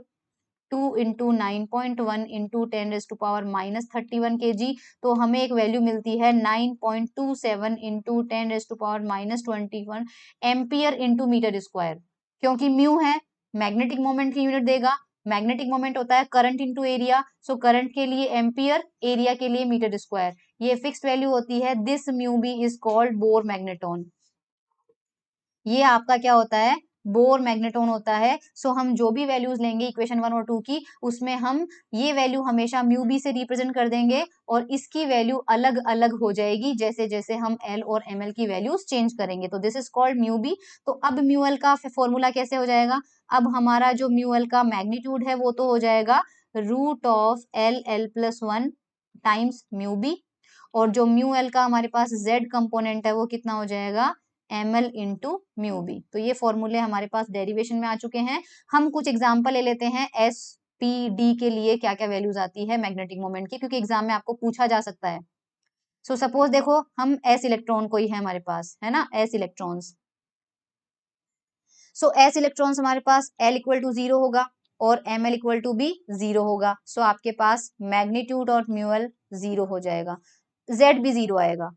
2 into 9.1 into 10⁻⁻31 kg, तो हमें एक वैल्यू मिलती है 9.27 into 10⁻⁻21 ampere into metre square, क्योंकि म्यू है मैग्नेटिक मोमेंट की यूनिट देगा, मैग्नेटिक मोमेंट होता है करंट इंटू एरिया, सो करंट के लिए एम्पियर, एरिया के लिए मीटर स्क्वायर, ये फिक्स्ड वैल्यू होती है। This mu B is called Bohr magneton, ये आपका क्या होता है, बोर मैग्नेटोन होता है। सो हम जो भी वैल्यूज लेंगे इक्वेशन 1 और 2 की, उसमें हम ये वैल्यू हमेशा म्यू बी से रिप्रेजेंट कर देंगे, और इसकी वैल्यू अलग अलग हो जाएगी जैसे जैसे हम एल और एम एल की वैल्यूज चेंज करेंगे, तो this is called mu B. तो अब म्यू एल का फॉर्मूला कैसे हो जाएगा, अब हमारा जो म्यू एल का मैग्नीट्यूड है वो तो हो जाएगा root of L L plus 1 times mu B, और जो म्यू एल का हमारे पास जेड कंपोनेंट है वो कितना हो जाएगा, ml इंटू म्यू बी। तो ये फॉर्मूले हमारे पास डेरिवेशन में आ चुके हैं। हम कुछ एग्जाम्पल ले लेते हैं S पी डी के लिए क्या क्या वैल्यूज आती है मैग्नेटिक मोमेंट की, क्योंकि एग्जाम में आपको पूछा जा सकता है। सो सपोज देखो हम एस इलेक्ट्रॉन कोई है हमारे पास, है ना, एस इलेक्ट्रॉन्स। सो एस इलेक्ट्रॉन्स हमारे पास L इक्वल टू 0 होगा और Ml इक्वल टू भी 0 होगा। सो आपके पास मैग्नीट्यूड और म्यूएल 0 हो जाएगा, Z भी 0 आएगा।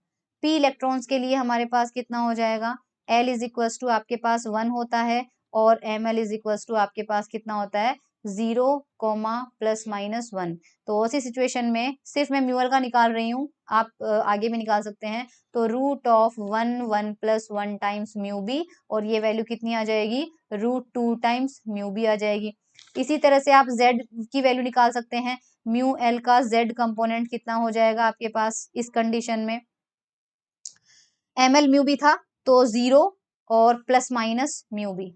P इलेक्ट्रॉन्स के लिए हमारे पास कितना हो जाएगा, L इज इक्वल टू आपके पास 1 होता है और Ml इज इक्वल टू आपके पास कितना होता है, 0 प्लस माइनस 1। तो उसी सिचुएशन में सिर्फ मैं म्यूएल का निकाल रही हूँ, आप आगे भी निकाल सकते हैं। तो root of 1 plus 1 times mu B, और ये वैल्यू कितनी आ जाएगी, √2 टाइम्स म्यू बी आ जाएगी। इसी तरह से आप z की वैल्यू निकाल सकते हैं। म्यू एल का z कंपोनेंट कितना हो जाएगा आपके पास इस कंडीशन में, ml म्यू बी था तो 0 और प्लस माइनस म्यू बी,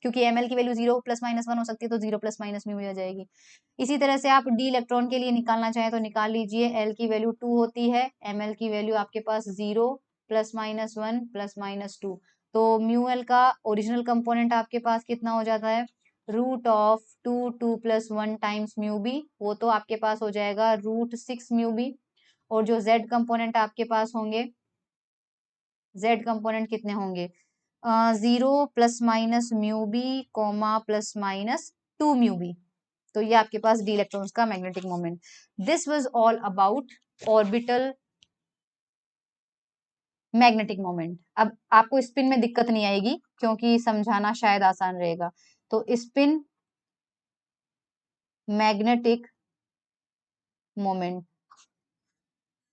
क्योंकि ml की वैल्यू 0 प्लस माइनस 1 हो सकती है, तो 0 प्लस माइनस म्यू बी आ जाएगी। इसी तरह से आप डी इलेक्ट्रॉन के लिए निकालना चाहें तो निकाल लीजिए। L की वैल्यू 2 होती है, ml की वैल्यू आपके पास 0 प्लस माइनस 1 प्लस माइनस 2। तो म्यू एल का ओरिजिनल कंपोनेंट आपके पास कितना हो जाता है, √2 प्लस 1 टाइम्स म्यू बी, वो तो आपके पास हो जाएगा √6 म्यू बी। और जो z कंपोनेंट आपके पास होंगे, z कंपोनेंट कितने होंगे, 0 plus minus mu B comma plus minus 2 mu B. तो ये आपके पास डी इलेक्ट्रॉन्स का magnetic moment. This was all about orbital magnetic moment. अब आपको स्पिन में दिक्कत नहीं आएगी क्योंकि समझाना शायद आसान रहेगा। तो spin magnetic moment,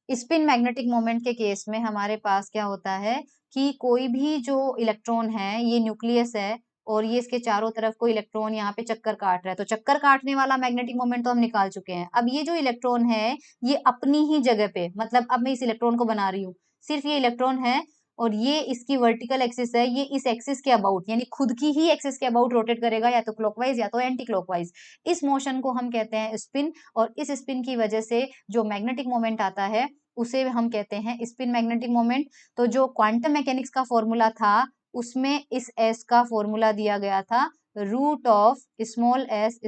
spin magnetic moment के केस में हमारे पास क्या होता है कि कोई भी जो इलेक्ट्रॉन है, ये न्यूक्लियस है और ये इसके चारों तरफ कोई इलेक्ट्रॉन यहाँ पे चक्कर काट रहा है, तो चक्कर काटने वाला मैग्नेटिक मोमेंट तो हम निकाल चुके हैं। अब ये जो इलेक्ट्रॉन है ये अपनी ही जगह पे, मतलब अब मैं इस इलेक्ट्रॉन को बना रही हूँ, सिर्फ ये इलेक्ट्रॉन है और ये इसकी वर्टिकल एक्सिस है, ये इस एक्सिस के अबाउट यानी खुद की ही एक्सिस के अबाउट रोटेट करेगा, या तो क्लॉकवाइज या तो एंटी क्लॉकवाइज। इस मोशन को हम कहते हैं स्पिन, और इस स्पिन की वजह से जो मैग्नेटिक मोमेंट आता है उसे हम कहते हैं स्पिन मैग्नेटिक मोमेंट। तो जो क्वांटम मैकेनिक्स का फॉर्मूला था उसमें इस s का फॉर्मूला दिया गया था root of small S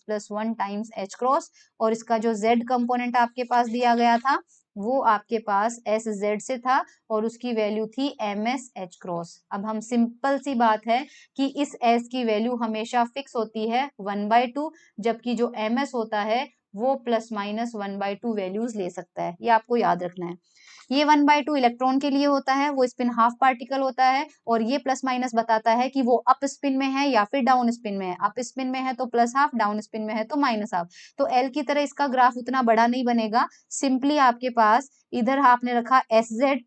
plus 1 times h cross, और इसका जो z कंपोनेंट आपके पास दिया गया था वो आपके पास एस जेड से था और उसकी वैल्यू थी ms h क्रॉस। अब हम सिंपल सी बात है कि इस s की वैल्यू हमेशा फिक्स होती है 1/2, जबकि जो ms होता है वो प्लस माइनस 1/2 वैल्यूज ले सकता है, ये आपको याद रखना है। ये 1/2 इलेक्ट्रॉन के लिए होता है, वो स्पिन हाफ पार्टिकल होता है, और ये प्लस माइनस बताता है कि वो अप स्पिन में है या फिर डाउन स्पिन में है। अप स्पिन में है तो प्लस हाफ, डाउन स्पिन में है तो माइनस हाफ। तो एल की तरह इसका ग्राफ उतना बड़ा नहीं बनेगा, सिंपली आपके पास इधर आपने रखा एस जेड,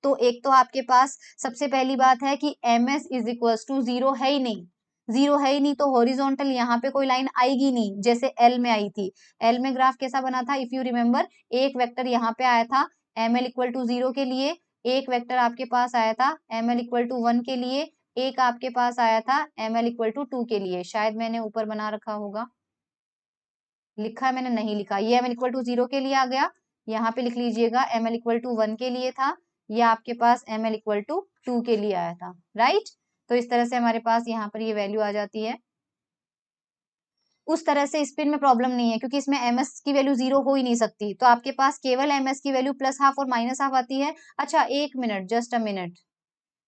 तो एक तो आपके पास सबसे पहली बात है कि M S is equal to 0 है ही नहीं, 0 है ही नहीं तो हॉरिजॉन्टल यहाँ पे कोई लाइन आएगी नहीं, जैसे एल में आई थी। एल में ग्राफ कैसा बना था, इफ यू रिमेम्बर, एक वेक्टर यहाँ पे आया था एम एल इक्वल टू 0 के लिए, एक वेक्टर आपके पास आया था एम एल इक्वल टू 1 के लिए, एक आपके पास आया था एम एल इक्वल टू 2 के लिए। शायद मैंने ऊपर बना रखा होगा, लिखा है मैंने, नहीं लिखा, ये एम एल इक्वल टू 0 के लिए आ गया, यहाँ पे लिख लीजिएगा एम एल इक्वल टू 1 के लिए था, ये आपके पास एम एल इक्वल टू 2 के लिए आया था, राइट। तो इस तरह से हमारे पास यहाँ पर ये वैल्यू आ जाती है। उस तरह से स्पिन में प्रॉब्लम नहीं है क्योंकि इसमें एमएस की वैल्यू 0 हो ही नहीं सकती, तो आपके पास केवल एमएस की वैल्यू प्लस हाफ और माइनस हाफ आती है। अच्छा एक मिनट, जस्ट अ मिनट,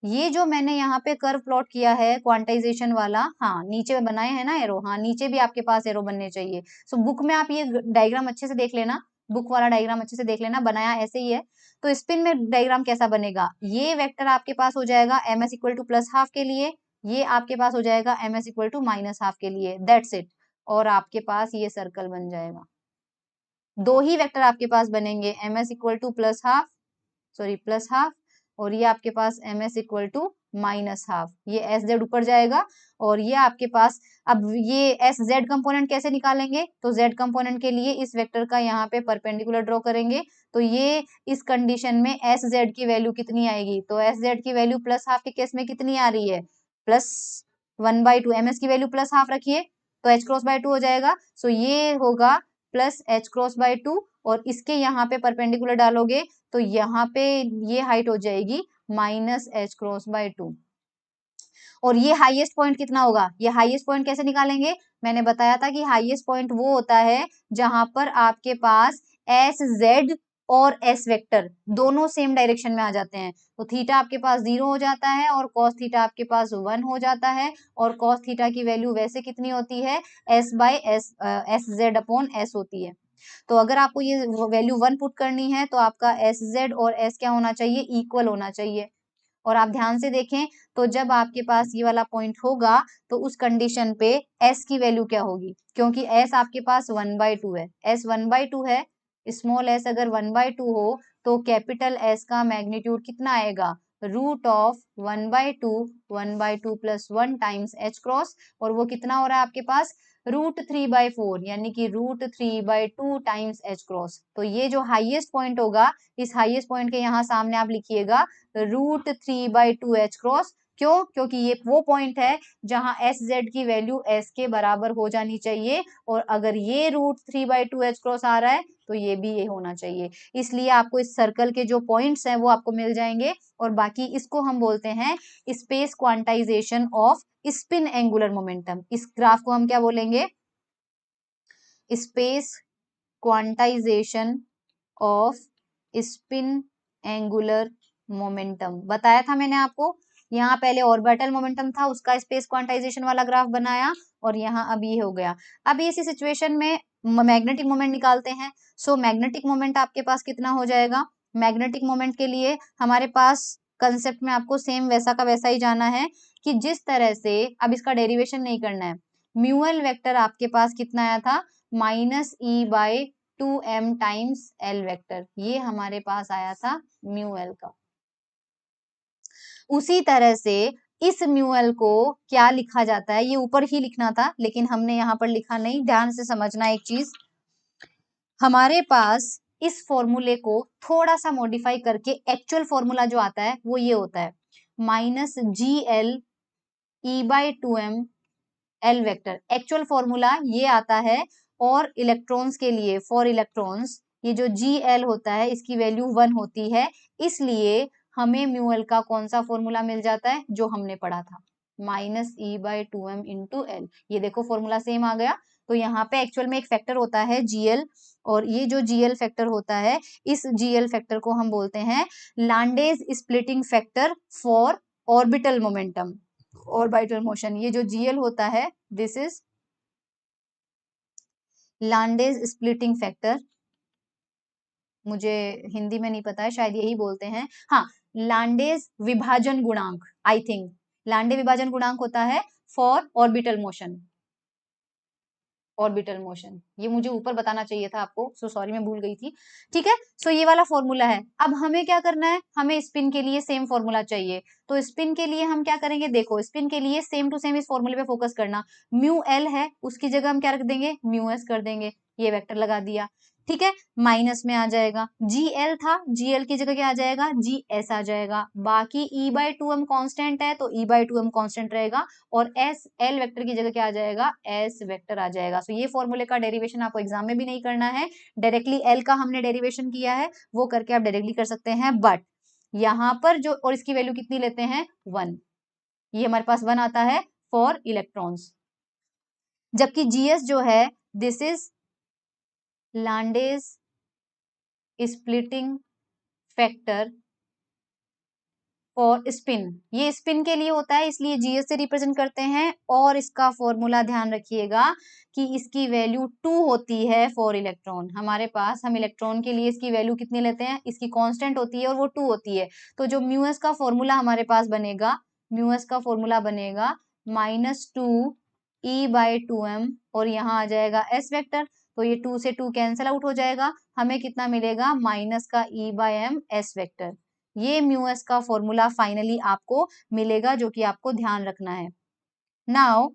ये जो मैंने यहाँ पे कर्व प्लॉट किया है क्वांटाइजेशन वाला, हाँ नीचे में बनाए हैं ना एरो, हाँ नीचे भी आपके पास एरो बनने चाहिए। सो बुक में आप ये डायग्राम अच्छे से देख लेना, बुक वाला डायग्राम अच्छे से देख लेना, बनाया ऐसे ही है। तो स्पिन में डायग्राम कैसा बनेगा, ये वेक्टर आपके पास हो जाएगा M S equal to plus half के लिए, ये आपके पास हो जाएगा M S equal to minus half के लिए, दैट्स इट। और आपके पास ये सर्कल बन जाएगा, दो ही वेक्टर आपके पास बनेंगे, M S equal to plus half, sorry plus half, और ये आपके पास M S equal to minus half, ये एस जेड ऊपर जाएगा और ये आपके पास, अब ये एस जेड कंपोनेंट कैसे निकालेंगे, तो जेड कंपोनेंट के लिए इस वेक्टर का यहाँ पे परपेंडिकुलर ड्रॉ करेंगे, तो ये इस कंडीशन में एस जेड की वैल्यू कितनी आएगी, तो एस जेड की वैल्यू प्लस हाफ के केस में कितनी आ रही है, प्लस 1/2, एम एस की वैल्यू प्लस हाफ रखिए तो एच क्रॉस बाय 2 हो जाएगा। सो ये होगा प्लस एच क्रॉस बाय 2, और इसके यहाँ पे परपेंडिकुलर डालोगे तो यहाँ पे ये हाइट हो जाएगी माइनस एच क्रॉस बाय 2। और ये हाईएस्ट पॉइंट कितना होगा, ये हाईएस्ट पॉइंट कैसे निकालेंगे, मैंने बताया था कि हाईएस्ट पॉइंट वो होता है जहां पर आपके पास एस जेड और एस वेक्टर दोनों सेम डायरेक्शन में आ जाते हैं। तो थीटा आपके पास 0 हो जाता है और कॉस थीटा आपके पास 1 हो जाता है, और कॉस थीटा की वैल्यू वैसे कितनी होती है, S by S, S Z upon S होती है। तो अगर आपको ये वैल्यू 1 पुट करनी है तो आपका एस जेड और एस क्या होना चाहिए, इक्वल होना चाहिए। और आप ध्यान से देखें तो जब आपके पास ये वाला पॉइंट होगा तो उस कंडीशन पे s की वैल्यू क्या होगी, क्योंकि s आपके पास 1/2 है, s 1/2 है, स्मॉल s अगर 1/2 हो तो कैपिटल S का मैग्नीट्यूड कितना आएगा, root of 1/2 plus 1 times h cross, और वो कितना हो रहा है आपके पास, √3/4 यानी कि √3/2 टाइम्स h क्रॉस। तो ये जो हाईएस्ट पॉइंट होगा, इस हाईएस्ट पॉइंट के यहाँ सामने आप लिखिएगा √3/2 h क्रॉस। क्यों, क्योंकि ये वो पॉइंट है जहां एस जेड की वैल्यू एस के बराबर हो जानी चाहिए, और अगर ये √3/2 h क्रॉस आ रहा है तो ये भी ये होना चाहिए। इसलिए आपको इस सर्कल के जो पॉइंट्स हैं वो आपको मिल जाएंगे, और बाकी इसको हम बोलते हैं space quantization off spin angular momentum. इस ग्राफ को हम क्या बोलेंगे, space quantization off spin angular momentum. बताया था मैंने आपको, यहाँ पहले ऑर्बिटल मोमेंटम था, उसका स्पेस क्वांटाइजेशन वाला ग्राफ बनाया, और यहाँ अब ये हो गया। अब इसी सिचुएशन में मैग्नेटिक मोमेंट निकालते हैं। सो मैग्नेटिक मोमेंट आपके पास कितना हो जाएगा, मैग्नेटिक मोमेंट के लिए हमारे पास कंसेप्ट में आपको सेम वैसा का वैसा ही जाना है कि जिस तरह से, अब इसका डेरिवेशन नहीं करना है, म्यूएल वेक्टर आपके पास कितना आया था, -E/2m टाइम्स एल वेक्टर, ये हमारे पास आया था म्यू एल का। उसी तरह से इस म्यू एल को क्या लिखा जाता है, ये ऊपर ही लिखना था लेकिन हमने यहाँ पर लिखा नहीं, ध्यान से समझना एक चीज, हमारे पास इस फॉर्मूले को थोड़ा सा मॉडिफाई करके एक्चुअल फॉर्मूला जो आता है वो ये होता है -GL/E/2m L vector, actual formula ये आता है। और इलेक्ट्रॉन्स के लिए, फॉर इलेक्ट्रॉन्स, ये जो जी एल होता है इसकी वैल्यू 1 होती है, इसलिए हमें म्यू एल का कौन सा फॉर्मूला मिल जाता है, जो हमने पढ़ा था, -E/2m इंटू एल। ये देखो फॉर्मूला सेम आ गया। तो यहाँ पे एक्चुअल में एक फैक्टर होता है जीएल, और ये जो जीएल फैक्टर होता है, इस जीएल फैक्टर को हम बोलते हैं Landé splitting factor for orbital momentum, orbital motion. ये जो जीएल होता है, this is Landé splitting factor, मुझे हिंदी में नहीं पता है, शायद यही बोलते हैं, हाँ, लैंडेज विभाजन गुणांक, आई थिंक लैंडे विभाजन गुणांक होता है for orbital motion, orbital motion. ये मुझे ऊपर बताना चाहिए था आपको, सो सॉरी मैं भूल गई थी। ठीक है, सो ये वाला फॉर्मूला है। अब हमें क्या करना है, हमें स्पिन के लिए सेम फॉर्मूला चाहिए। तो स्पिन के लिए हम क्या करेंगे, देखो स्पिन के लिए सेम टू सेम इस फॉर्मूले पे फोकस करना। म्यू एल है, उसकी जगह हम क्या रख देंगे, म्यू एस कर देंगे, ये वेक्टर लगा दिया। ठीक है, माइनस में आ जाएगा, जी एल था, जी एल की जगह क्या आ जाएगा, जी एस आ जाएगा। बाकी E/2m कांस्टेंट है तो E/2m कांस्टेंट रहेगा, और एस एल वेक्टर की जगह क्या आ जाएगा, एस वेक्टर आ जाएगा। सो ये फॉर्मूले का डेरिवेशन आपको एग्जाम में भी नहीं करना है, डायरेक्टली एल का हमने डेरिवेशन किया है, वो करके आप डायरेक्टली कर सकते हैं। बट यहाँ पर जो, और इसकी वैल्यू कितनी लेते हैं, 1, ये हमारे पास 1 आता है फॉर इलेक्ट्रॉन्स। जबकि जीएस जो है, this is Landé splitting factor for spin, ये स्पिन के लिए होता है इसलिए जीएस से रिप्रेजेंट करते हैं। और इसका फॉर्मूला ध्यान रखिएगा कि इसकी वैल्यू 2 होती है फॉर इलेक्ट्रॉन। हमारे पास, हम इलेक्ट्रॉन के लिए इसकी वैल्यू कितनी लेते हैं, इसकी कांस्टेंट होती है और वो 2 होती है। तो जो म्यूएस का फॉर्मूला हमारे पास बनेगा, म्यूएस का फॉर्मूला बनेगा -2E/2m, और यहाँ आ जाएगा एस वेक्टर, तो ये 2 से 2 कैंसिल आउट हो जाएगा, हमें कितना मिलेगा, माइनस का E/m एस वेक्टर। ये म्यूएस का फॉर्मूला फाइनली आपको मिलेगा, जो कि आपको ध्यान रखना है। नाउ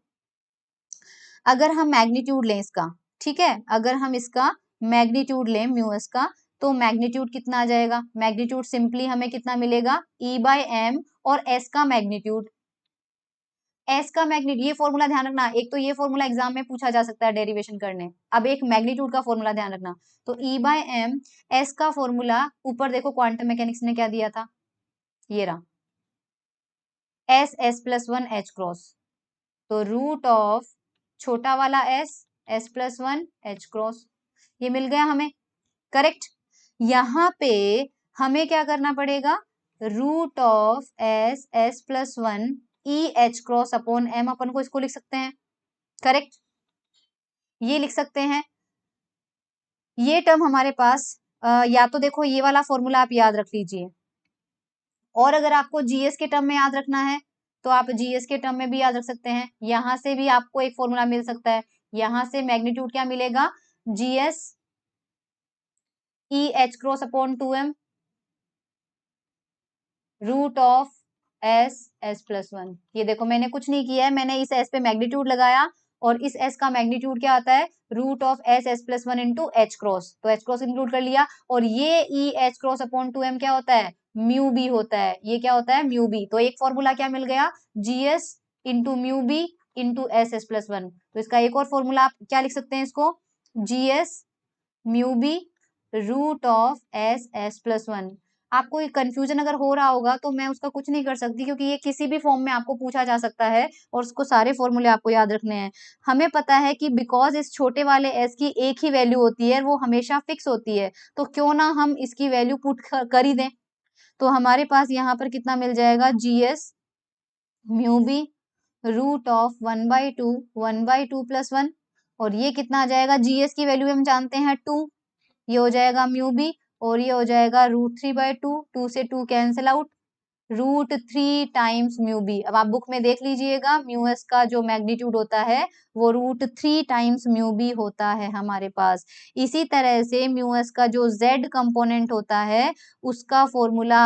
अगर हम मैग्नीट्यूड लें इसका, ठीक है, अगर हम इसका मैग्नीट्यूड लें म्यूएस का, तो मैग्नीट्यूड कितना आ जाएगा, मैग्नीट्यूड सिंपली हमें कितना मिलेगा, E/m और s का मैग्नीट्यूड, एस का मैग्नीट्यूड, ये फॉर्मूला ध्यान रखना, एक तो ये फॉर्मूला एग्जाम में पूछा जा सकता है डेरिवेशन करने, अब एक मैग्नीट्यूड का फॉर्मूला ध्यान रखना। तो E/m, एस का फॉर्मूला ऊपर देखो क्वांटम मैकेनिक्स ने क्या दिया था, ये रहा, S plus one H cross, तो रूट ऑफ छोटा वाला S plus one H cross, ये मिल गया हमें, करेक्ट। यहाँ पे हमें क्या करना पड़ेगा, root of S plus one E H cross upon M, अपन को इसको लिख सकते हैं, करेक्ट, ये लिख सकते हैं। ये टर्म हमारे पास या तो देखो ये वाला फॉर्मूला आप याद रख लीजिए, और अगर आपको जीएस के टर्म में याद रखना है तो आप जीएस के टर्म में भी याद रख सकते हैं। यहां से भी आपको एक फॉर्मूला मिल सकता है, यहां से मैग्नीट्यूड क्या मिलेगा, GS E H cross upon 2m root of S plus one. ये देखो मैंने कुछ नहीं किया है, मैंने इस एस पे मैग्नीट्यूड लगाया, और इस एस का मैग्नीट्यूड क्या आता है, root of S plus one into H cross, तो एच क्रॉस इंक्लूड कर लिया, और ये ई एच क्रॉस अपॉन 2m क्या होता है, म्यू बी होता है, ये क्या होता है, म्यू बी। तो एक फॉर्मूला क्या मिल गया, GS into mu B into S plus one. तो इसका एक और फॉर्मूला आप क्या लिख सकते हैं, इसको GS mu B root of S plus one. आपको ये कंफ्यूजन अगर हो रहा होगा तो मैं उसका कुछ नहीं कर सकती, क्योंकि ये किसी भी फॉर्म में आपको पूछा जा सकता है, और उसको सारे फॉर्मूले आपको याद रखने हैं। हमें पता है कि बिकॉज इस छोटे वाले एस की एक ही वैल्यू होती है, वो हमेशा फिक्स होती है, तो क्यों ना हम इसकी वैल्यू पुट कर ही दें। तो हमारे पास यहाँ पर कितना मिल जाएगा, GS mu B root of 1/2 plus one, और ये कितना आ जाएगा, जीएस की वैल्यू हम जानते हैं 2, ये हो जाएगा म्यू बी, और ये हो जाएगा √3/2, 2 से 2 cancel out, √3 times mu B. अब आप बुक में देख लीजिएगा, म्यू एस का जो मैग्नीट्यूड होता है वो √3 टाइम्स म्यू बी होता है हमारे पास। इसी तरह से म्यू एस का जो जेड कंपोनेंट होता है उसका फॉर्मूला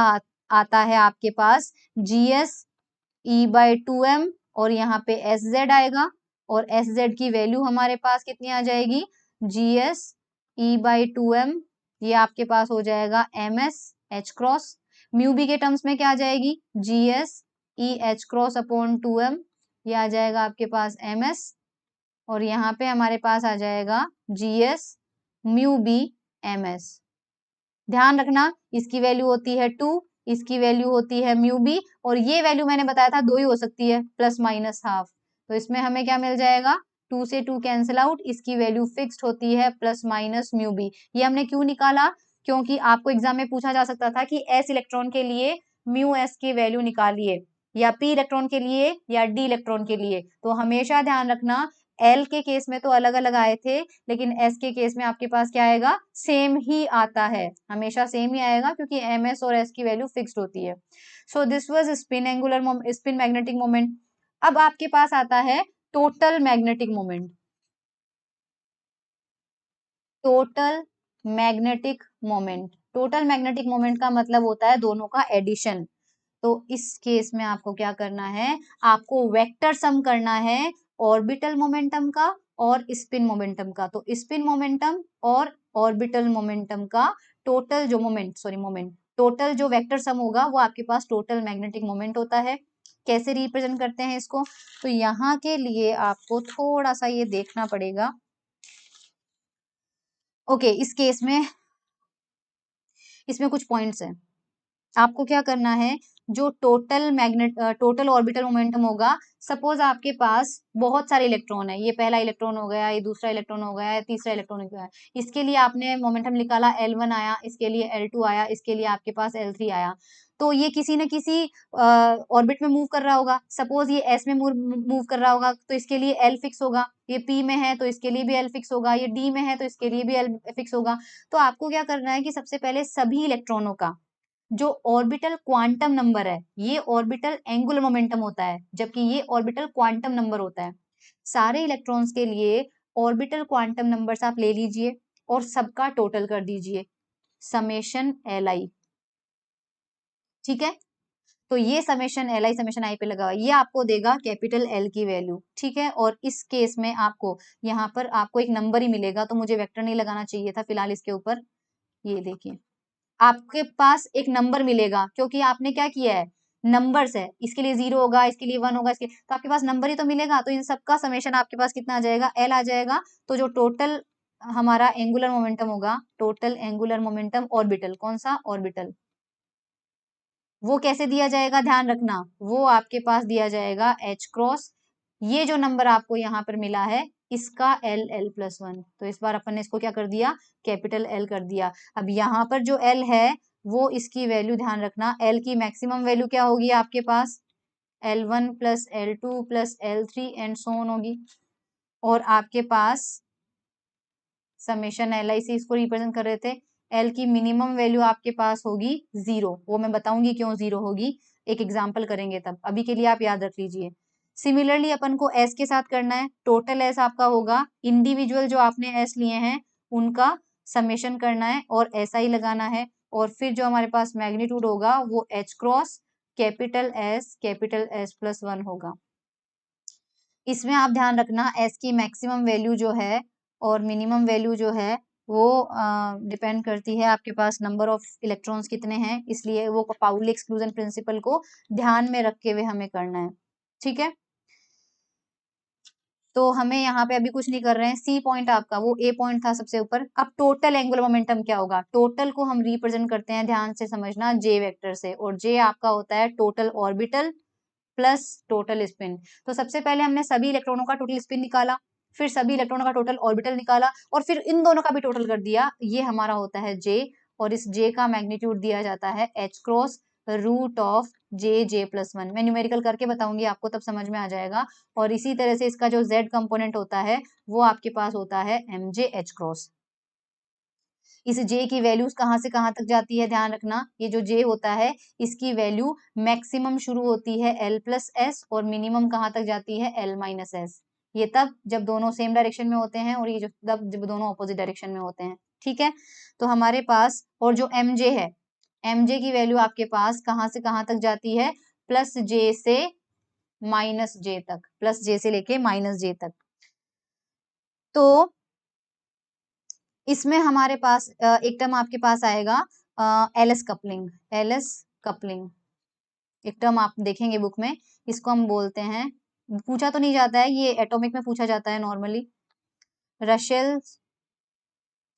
आता है आपके पास जीएस E/2m, और यहाँ पे एस जेड आएगा, और एस जेड की वैल्यू हमारे पास कितनी आ जाएगी, जीएस E/2m, ये आपके पास हो जाएगा MS H cross, mu B के टर्म्स में क्या आ जाएगी, GS E H cross upon 2m, ये आ जाएगा आपके पास एमएस, और यहाँ पे हमारे पास आ जाएगा जीएस म्यू बी एमएस। ध्यान रखना इसकी वैल्यू होती है 2, इसकी वैल्यू होती है म्यू बी, और ये वैल्यू मैंने बताया था 2 ही हो सकती है, प्लस माइनस हाफ। तो इसमें हमें क्या मिल जाएगा, 2 से 2 कैंसिल आउट, इसकी वैल्यू फिक्स्ड होती है प्लस माइनस म्यू बी। ये हमने क्यों निकाला, क्योंकि आपको एग्जाम में पूछा जा सकता था कि एस इलेक्ट्रॉन के लिए म्यू एस की वैल्यू निकालिए, या पी इलेक्ट्रॉन के लिए, या डी इलेक्ट्रॉन के लिए। तो हमेशा ध्यान रखना, एल के केस में तो अलग अलग आए थे, लेकिन एस के केस में आपके पास क्या आएगा, सेम ही आता है, हमेशा सेम ही आएगा, क्योंकि एम एस और एस की वैल्यू फिक्स्ड होती है। So this was spin magnetic moment. अब आपके पास आता है total magnetic moment. Total magnetic moment, total magnetic moment का मतलब होता है दोनों का एडिशन। तो इस केस में आपको क्या करना है, आपको वेक्टर सम करना है ऑर्बिटल मोमेंटम का और स्पिन मोमेंटम का। तो स्पिन मोमेंटम और ऑर्बिटल मोमेंटम का टोटल जो मोमेंट टोटल जो वेक्टर सम होगा वो आपके पास टोटल मैग्नेटिक मोमेंट होता है। कैसे रिप्रेजेंट करते हैं इसको, तो यहाँ के लिए आपको थोड़ा सा ये देखना पड़ेगा। ओके, इस केस में इसमें कुछ पॉइंट्स हैं, आपको क्या करना है, जो टोटल ऑर्बिटल मोमेंटम होगा, सपोज आपके पास बहुत सारे इलेक्ट्रॉन है, ये पहला इलेक्ट्रॉन हो गया, ये दूसरा इलेक्ट्रॉन हो गया, ये तीसरा इलेक्ट्रॉन हो गया, इसके लिए आपने मोमेंटम निकाला L1 आया, इसके लिए L2 आया, इसके लिए आपके पास L3 आया। तो ये किसी न किसी ऑर्बिट में मूव कर रहा होगा, सपोज ये S में मूव कर रहा होगा, तो इसके लिए L फिक्स होगा, ये P में है तो इसके लिए भी L फिक्स होगा, ये D में है तो इसके लिए भी L फिक्स होगा। तो आपको क्या करना है कि सबसे पहले सभी इलेक्ट्रॉनों का जो ऑर्बिटल क्वांटम नंबर है, ये ऑर्बिटल एंगुलर मोमेंटम होता है, जबकि ये ऑर्बिटल क्वांटम नंबर होता है। सारे इलेक्ट्रॉन्स के लिए ऑर्बिटल क्वांटम नंबर्स आप ले लीजिए और सबका टोटल कर दीजिए, समेशन Li, ठीक है। तो ये समेशन Li समेशन i पे लगा हुआ, ये आपको देगा कैपिटल L की वैल्यू, ठीक है। और इस केस में आपको यहाँ पर आपको एक नंबर ही मिलेगा, तो मुझे वेक्टर नहीं लगाना चाहिए था फिलहाल इसके ऊपर। ये देखिए आपके पास एक नंबर मिलेगा, क्योंकि आपने क्या किया है, नंबर्स है, इसके लिए 0 होगा, इसके लिए 1 होगा, इसके तो आपके पास नंबर ही तो मिलेगा। तो इन सबका समेशन आपके पास कितना आ जाएगा, L आ जाएगा। तो जो टोटल हमारा एंगुलर मोमेंटम होगा, टोटल एंगुलर मोमेंटम ऑर्बिटल, कौन सा ऑर्बिटल, वो कैसे दिया जाएगा ध्यान रखना, वो आपके पास दिया जाएगा H क्रॉस, ये जो नंबर आपको यहाँ पर मिला है इसका L+1, तो इस बार अपन ने इसको क्या कर दिया, कैपिटल L कर दिया। अब यहाँ पर जो L है वो इसकी वैल्यू ध्यान रखना, L की मैक्सिमम वैल्यू क्या होगी आपके पास, L1 plus L2 plus L3 and so on होगी, और आपके पास समेशन LIC इसको रिप्रेजेंट कर रहे थे, L की मिनिमम वैल्यू आपके पास होगी 0, वो मैं बताऊंगी क्यों 0 होगी, एक एग्जाम्पल करेंगे तब, अभी के लिए आप याद रख लीजिए। सिमिलरली अपन को S के साथ करना है, टोटल S आपका होगा, इंडिविजुअल जो आपने S लिए हैं उनका समेशन करना है और SI लगाना है, और फिर जो हमारे पास मैग्नीट्यूड होगा वो H cross capital S plus 1 होगा। इसमें आप ध्यान रखना S की मैक्सिमम वैल्यू जो है और मिनिमम वैल्यू जो है वो डिपेंड करती है आपके पास नंबर ऑफ इलेक्ट्रॉन्स कितने हैं, इसलिए वो पाउली एक्सक्लूजन प्रिंसिपल को ध्यान में रखते हुए हमें करना है, ठीक है। तो हमें यहाँ पे अभी कुछ नहीं कर रहे हैं, सी पॉइंट आपका वो ए पॉइंट था सबसे ऊपर। अब टोटल एंगुलर मोमेंटम क्या होगा, टोटल को हम रिप्रेजेंट करते हैं, ध्यान से समझना, जे वेक्टर से, और जे आपका होता है total orbital plus total spin. तो सबसे पहले हमने सभी इलेक्ट्रॉनों का टोटल स्पिन निकाला, फिर सभी इलेक्ट्रॉनों का टोटल ऑर्बिटल निकाला, और फिर इन दोनों का भी टोटल कर दिया, ये हमारा होता है जे, और इस जे का मैग्नीट्यूड दिया जाता है H cross root of J+1। मैं न्यूमेरिकल करके बताऊंगी आपको, तब समझ में आ जाएगा। और इसी तरह से इसका जो Z कंपोनेंट होता है वो आपके पास होता है MJ H क्रॉस। इस J की वैल्यूज कहाँ से कहाँ तक जाती है, ध्यान रखना, ये जो J होता है इसकी वैल्यू मैक्सिमम शुरू होती है L+S और मिनिमम कहाँ तक जाती है L-S। ये तब जब दोनों सेम डायरेक्शन में होते हैं, और ये जब दोनों ऑपोजिट डायरेक्शन में होते हैं, ठीक है। तो हमारे पास, और जो MJ है, MJ की वैल्यू आपके पास कहाँ से कहाँ तक जाती है, +J से -J तक, +J से लेके -J तक। तो इसमें हमारे पास एक टर्म आपके पास आएगा LS कपलिंग, LS कपलिंग एक टर्म आप देखेंगे बुक में, इसको हम बोलते हैं, पूछा तो नहीं जाता है, ये एटॉमिक में पूछा जाता है normally, Rachel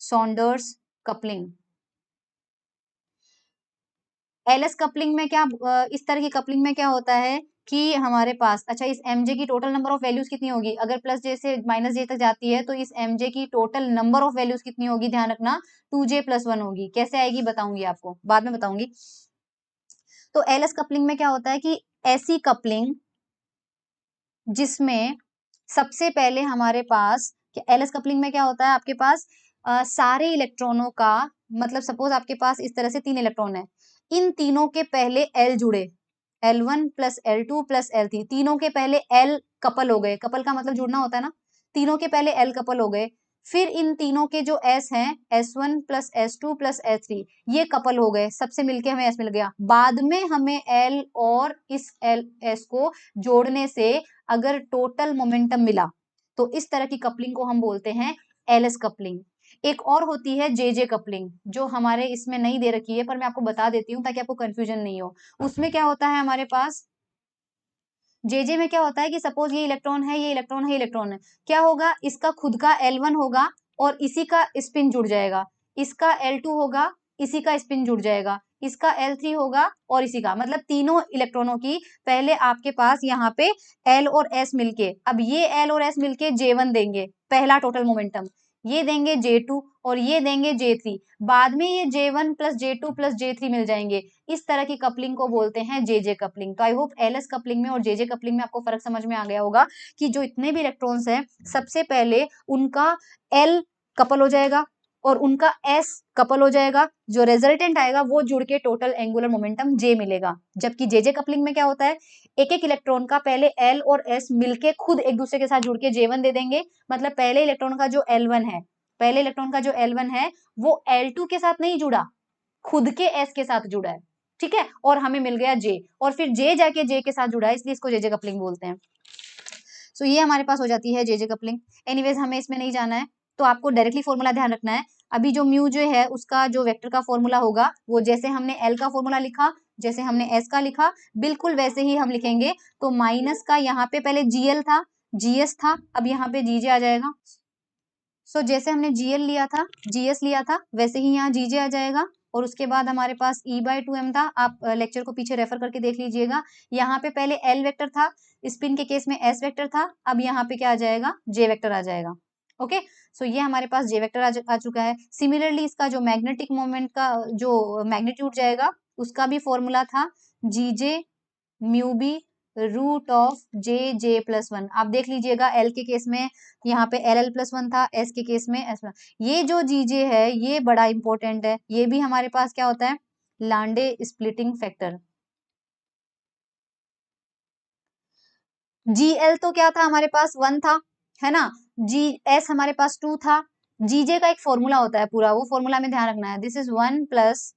Saunders coupling. LS coupling में क्या, इस तरह की कपलिंग में क्या होता है कि हमारे पास, अच्छा, इस MJ की टोटल नंबर ऑफ वैल्यूज कितनी होगी, अगर +J से -J तक जाती है तो इस MJ की टोटल नंबर ऑफ वैल्यूज कितनी होगी, ध्यान रखना, 2J+1 होगी। कैसे आएगी बताऊंगी आपको, बाद में बताऊंगी। तो LS कपलिंग में क्या होता है कि ऐसी कपलिंग जिसमें सबसे पहले हमारे पास, LS कपलिंग में क्या होता है आपके पास, सारे इलेक्ट्रॉनों का, मतलब सपोज आपके पास इस तरह से 3 इलेक्ट्रॉन है, इन तीनों के पहले L जुड़े, L1 plus L2 plus L3, तीनों के पहले L कपल हो गए, कपल का मतलब जुड़ना होता है ना, तीनों के पहले L कपल हो गए, फिर इन तीनों के जो S हैं, S1 plus S2 plus S3, ये कपल हो गए, सबसे मिलके हमें S मिल गया, बाद में हमें L और इस S को जोड़ने से अगर टोटल मोमेंटम मिला, तो इस तरह की कपलिंग को हम बोलते हैं LS कपलिंग। एक और होती है JJ कपलिंग, जो हमारे इसमें नहीं दे रखी है, पर मैं आपको बता देती हूँ ताकि आपको कंफ्यूजन नहीं हो। उसमें क्या होता है हमारे पास, JJ में क्या होता है कि सपोज ये इलेक्ट्रॉन है, ये इलेक्ट्रॉन है, ये इलेक्ट्रॉन है, क्या होगा, इसका खुद का L1 होगा और इसी का स्पिन जुड़ जाएगा, इसका L2 होगा, इसी का स्पिन जुड़ जाएगा, इसका L3 होगा और इसी का, मतलब तीनों इलेक्ट्रॉनों की पहले आपके पास यहाँ पे L और S मिलके, अब ये L और S मिलके J1 देंगे, पहला टोटल मोमेंटम, ये देंगे J2 और ये देंगे J3, बाद में ये J1 plus J2 plus J3 मिल जाएंगे, इस तरह की कपलिंग को बोलते हैं JJ कपलिंग। तो आई होप LS कपलिंग में और JJ कपलिंग में आपको फर्क समझ में आ गया होगा कि जो इतने भी इलेक्ट्रॉन्स हैं, सबसे पहले उनका L कपल हो जाएगा और उनका S कपल हो जाएगा, जो रिजल्टेंट आएगा वो जुड़ के टोटल एंगुलर मोमेंटम J मिलेगा। जबकि JJ कपलिंग में क्या होता है, एक एक इलेक्ट्रॉन का पहले L और S मिलके खुद एक दूसरे के साथ जुड़ के J1 दे देंगे, मतलब पहले इलेक्ट्रॉन का जो L1 है, पहले इलेक्ट्रॉन का जो L1 है वो L2 के साथ नहीं जुड़ा, खुद के S के साथ जुड़ा है, ठीक है, और हमें मिल गया J, और फिर J जाके J के साथ जुड़ा है, इसलिए इसको JJ कपलिंग बोलते हैं। सो ये हमारे पास हो जाती है JJ कपलिंग। एनीवेज हमें इसमें नहीं जाना है, तो आपको डायरेक्टली फॉर्मूला ध्यान रखना है। अभी जो म्यू जो है उसका जो वेक्टर का फॉर्मूला होगा, वो जैसे हमने L का फॉर्मूला लिखा, जैसे हमने S का लिखा, बिल्कुल वैसे ही हम लिखेंगे। तो माइनस का यहाँ पे पहले GL था, GS था, अब यहाँ पे GJ आ जाएगा। सो जैसे हमने GL लिया था, GS लिया था, वैसे ही यहाँ GJ आ जाएगा, और उसके बाद हमारे पास E/2m था। आप लेक्चर को पीछे रेफर करके देख लीजिएगा। यहाँ पे पहले L वेक्टर था, स्पिन के केस में S वेक्टर था, अब यहाँ पे क्या आ जाएगा, J वेक्टर आ जाएगा। ओके, सो ये हमारे पास J वेक्टर आ चुका है। सिमिलरली इसका जो मैग्नेटिक मोमेंट का जो मैग्नीट्यूड जाएगा उसका भी फॉर्मूला था GJ mu B root of J+1। आप देख लीजिएगा L के केस में यहाँ पे LL+1 था, S के केस में S+1। ये जो GJ है ये बड़ा इंपॉर्टेंट है, ये भी हमारे पास क्या होता है, लांडे स्प्लिटिंग फैक्टर। GL तो क्या था हमारे पास 1 था, है ना, GS हमारे पास 2 था। GJ का एक फॉर्मूला होता है पूरा, वो फॉर्मूला में ध्यान रखना है। This is 1 plus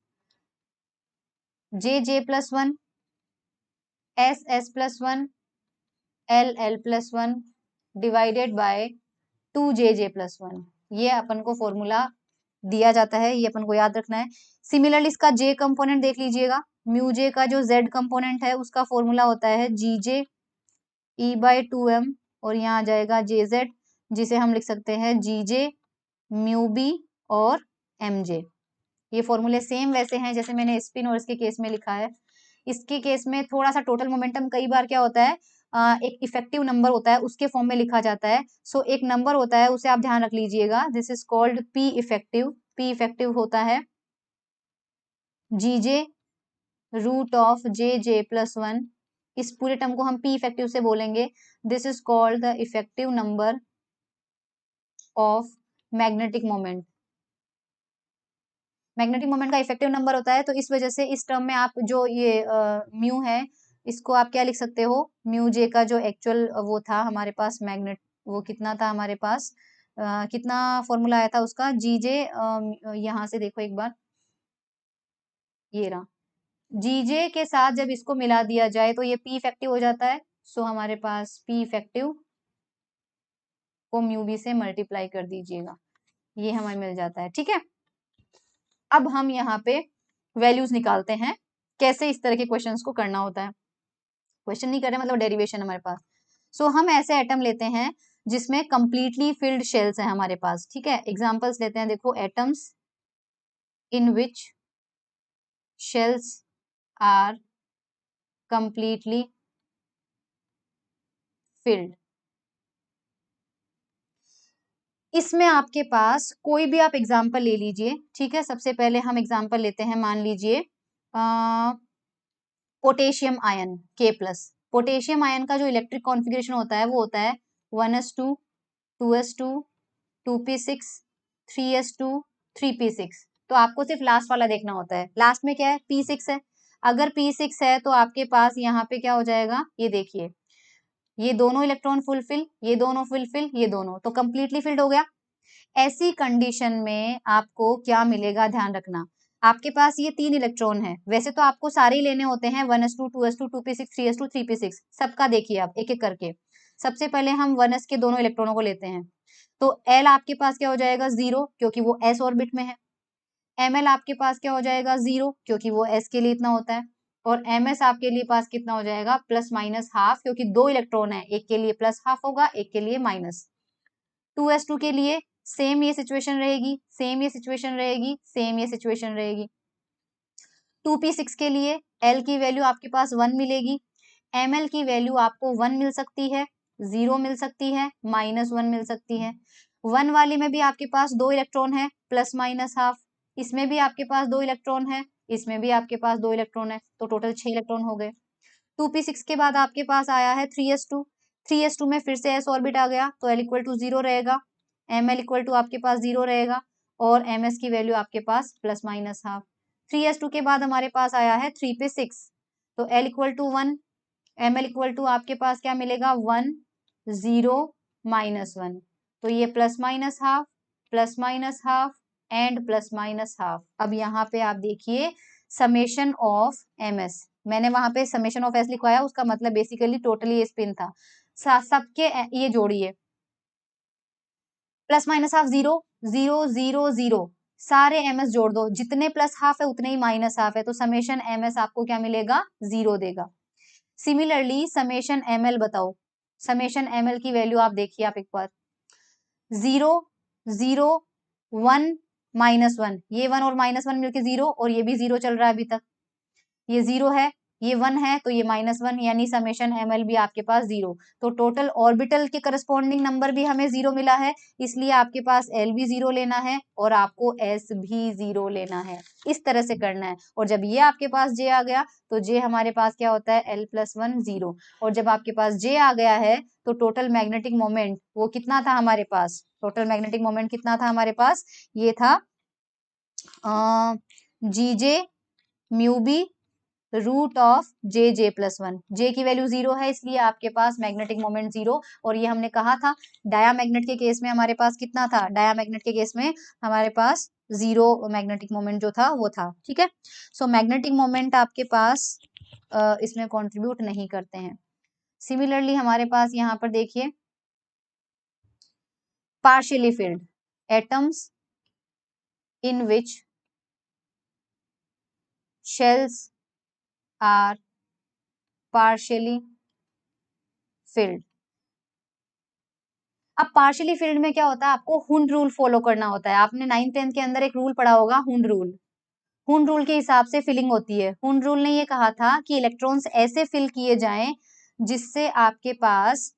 J+1 SS+1 LL+1 divided by 2JJ+1। ये अपन को फॉर्मूला दिया जाता है, ये अपन को याद रखना है। सिमिलरली इसका J कंपोनेंट देख लीजिएगा, म्यू J का जो Z कंपोनेंट है उसका फॉर्मूला होता है GJ E/2m और यहाँ आ जाएगा JZ, जिसे हम लिख सकते हैं GJ म्यू B और MJ। ये फॉर्मूले सेम वैसे हैं जैसे मैंने स्पिन और इसके केस में लिखा है। इसके केस में थोड़ा सा टोटल मोमेंटम कई बार क्या होता है, एक इफेक्टिव नंबर होता है उसके फॉर्म में लिखा जाता है। सो एक नंबर होता है उसे आप ध्यान रख लीजिएगा, this is called P effective. P effective होता है GJ रूट ऑफ JJ+1। इस पूरे टर्म को हम P इफेक्टिव से बोलेंगे। This is called the effective number of magnetic moment. Magnetic moment का इफेक्टिव नंबर होता है, तो इस वजह से इस टर्म में आप जो ये म्यू है इसको आप क्या लिख सकते हो, म्यू J का जो एक्चुअल वो था हमारे पास मैग्नेट, वो कितना था हमारे पास, कितना फॉर्मूला आया था उसका, GJ, यहाँ से देखो एक बार, ये रहा GJ के साथ जब इसको मिला दिया जाए तो ये P इफेक्टिव हो जाता है। सो हमारे पास P इफेक्टिव को म्यू B से मल्टीप्लाई कर दीजिएगा, ये हमें मिल जाता है। ठीक है, अब हम यहाँ पे वैल्यूज निकालते हैं, कैसे इस तरह के क्वेश्चंस को करना होता है। क्वेश्चन नहीं कर रहे मतलब डेरिवेशन हमारे पास। सो हम ऐसे एटम लेते हैं जिसमें कंप्लीटली फिल्ड शेल्स है हमारे पास। ठीक है, एग्जांपल्स लेते हैं, देखो, atoms in which shells are completely filled. इसमें आपके पास कोई भी आप एग्जाम्पल ले लीजिए। ठीक है, सबसे पहले हम एग्जाम्पल लेते हैं, मान लीजिए potassium ion K+। Potassium ion का जो इलेक्ट्रिक कॉन्फ़िगरेशन होता है वो होता है 1s2 2s2 2p6 3s2 3p6। तो आपको सिर्फ लास्ट वाला देखना होता है, लास्ट में क्या है, p6 है। अगर p6 है तो आपके पास यहाँ पे क्या हो जाएगा, ये देखिए, ये दोनों इलेक्ट्रॉन फुलफिल, ये दोनों फुलफिल, ये दोनों, तो कंप्लीटली फिल्ड हो गया। ऐसी कंडीशन में आपको क्या मिलेगा, ध्यान रखना, आपके पास ये 3 इलेक्ट्रॉन है, वैसे तो आपको सारे ही लेने होते हैं 1s2 2s2 2p6 3s2 3p6, सबका देखिए आप एक एक करके। सबसे पहले हम 1s के दोनों इलेक्ट्रॉनों को लेते हैं, तो L आपके पास क्या हो जाएगा 0 क्योंकि वो s ऑर्बिट में है। Ml आपके पास क्या हो जाएगा 0 क्योंकि वो s के लिए इतना होता है। और Ms आपके लिए पास कितना हो जाएगा, प्लस माइनस हाफ, क्योंकि 2 इलेक्ट्रॉन है, एक के लिए प्लस हाफ होगा, एक के लिए माइनस। 2s2 के लिए सेम ये सिचुएशन रहेगी, सेम ये सिचुएशन रहेगी, सेम ये सिचुएशन रहेगी। 2p6 के लिए L की वैल्यू आपके पास 1 मिलेगी, Ml की वैल्यू आपको 1 मिल सकती है, 0 मिल सकती है, -1 मिल सकती है। 1 वाली में भी आपके पास 2 इलेक्ट्रॉन है, प्लस माइनस हाफ, इसमें भी आपके पास 2 इलेक्ट्रॉन है, इसमें भी आपके पास 2 इलेक्ट्रॉन है, तो टोटल 6 इलेक्ट्रॉन हो गए। 2p6 के बाद आपके पास आया है 3s2, 3s2 में फिर से s ऑर्बिट आ गया, तो L इक्वल टू 0 रहेगा, Ml इक्वल टू आपके पास 0 रहेगा, और Ms की वैल्यू आपके पास प्लस माइनस हाफ। 3s2 के बाद हमारे पास आया है 3p6, तो L equal to 1, Ml equal to आपके पास क्या मिलेगा 1 0 -1, तो ये plus minus half and plus minus half. अब यहाँ पे आप देखिए समेशन ऑफ Ms, मैंने वहां पे समेशन ऑफ S लिखवाया, उसका मतलब बेसिकली टोटली ये स्पिन था, सबके ये जोड़िए, प्लस माइनस हाफ 0 0 0 0, सारे Ms जोड़ दो, जितने प्लस हाफ है उतने ही माइनस हाफ है, तो समेशन Ms आपको क्या मिलेगा 0 देगा। सिमिलरली समेशन Ml बताओ, समेशन Ml की वैल्यू आप देखिए, आप एक बार 0 0 1 -1, ये 1 और -1 मिलके 0, और ये भी 0 चल रहा है अभी तक, ये 0 है, ये 1 है, तो ये -1, यानी समेशन ml भी आपके पास 0। तो टोटल ऑर्बिटल के करस्पॉन्डिंग नंबर भी हमें 0 मिला है, इसलिए आपके पास l भी 0 लेना है और आपको s भी 0 लेना है। इस तरह से करना है, और जब ये आपके पास j आ गया तो j हमारे पास क्या होता है, l+1 0, और जब आपके पास j आ गया है तो टोटल मैग्नेटिक मोमेंट वो कितना था हमारे पास, टोटल मैग्नेटिक मोमेंट कितना था हमारे पास, ये था GJ mu B √J+1। J की वैल्यू 0 है, इसलिए आपके पास मैग्नेटिक मोमेंट 0, और ये हमने कहा था डायामैग्नेट के केस में हमारे पास कितना था, डायामैग्नेट के केस में हमारे पास 0 मैग्नेटिक मोमेंट जो था वो था। ठीक है, सो मैग्नेटिक मोमेंट आपके पास इसमें कंट्रीब्यूट नहीं करते हैं। सिमिलरली हमारे पास यहाँ पर देखिए partially filled atoms in which shells are partially filled। अब पार्शियली फील्ड में क्या होता है, आपको हुंड रूल फॉलो करना होता है। आपने 9th-10th के अंदर एक रूल पढ़ा होगा, हुंड रूल। हुंड रूल के हिसाब से फिलिंग होती है। हुंड रूल ने ये कहा था कि इलेक्ट्रॉन्स ऐसे फिल किए जाएं जिससे आपके पास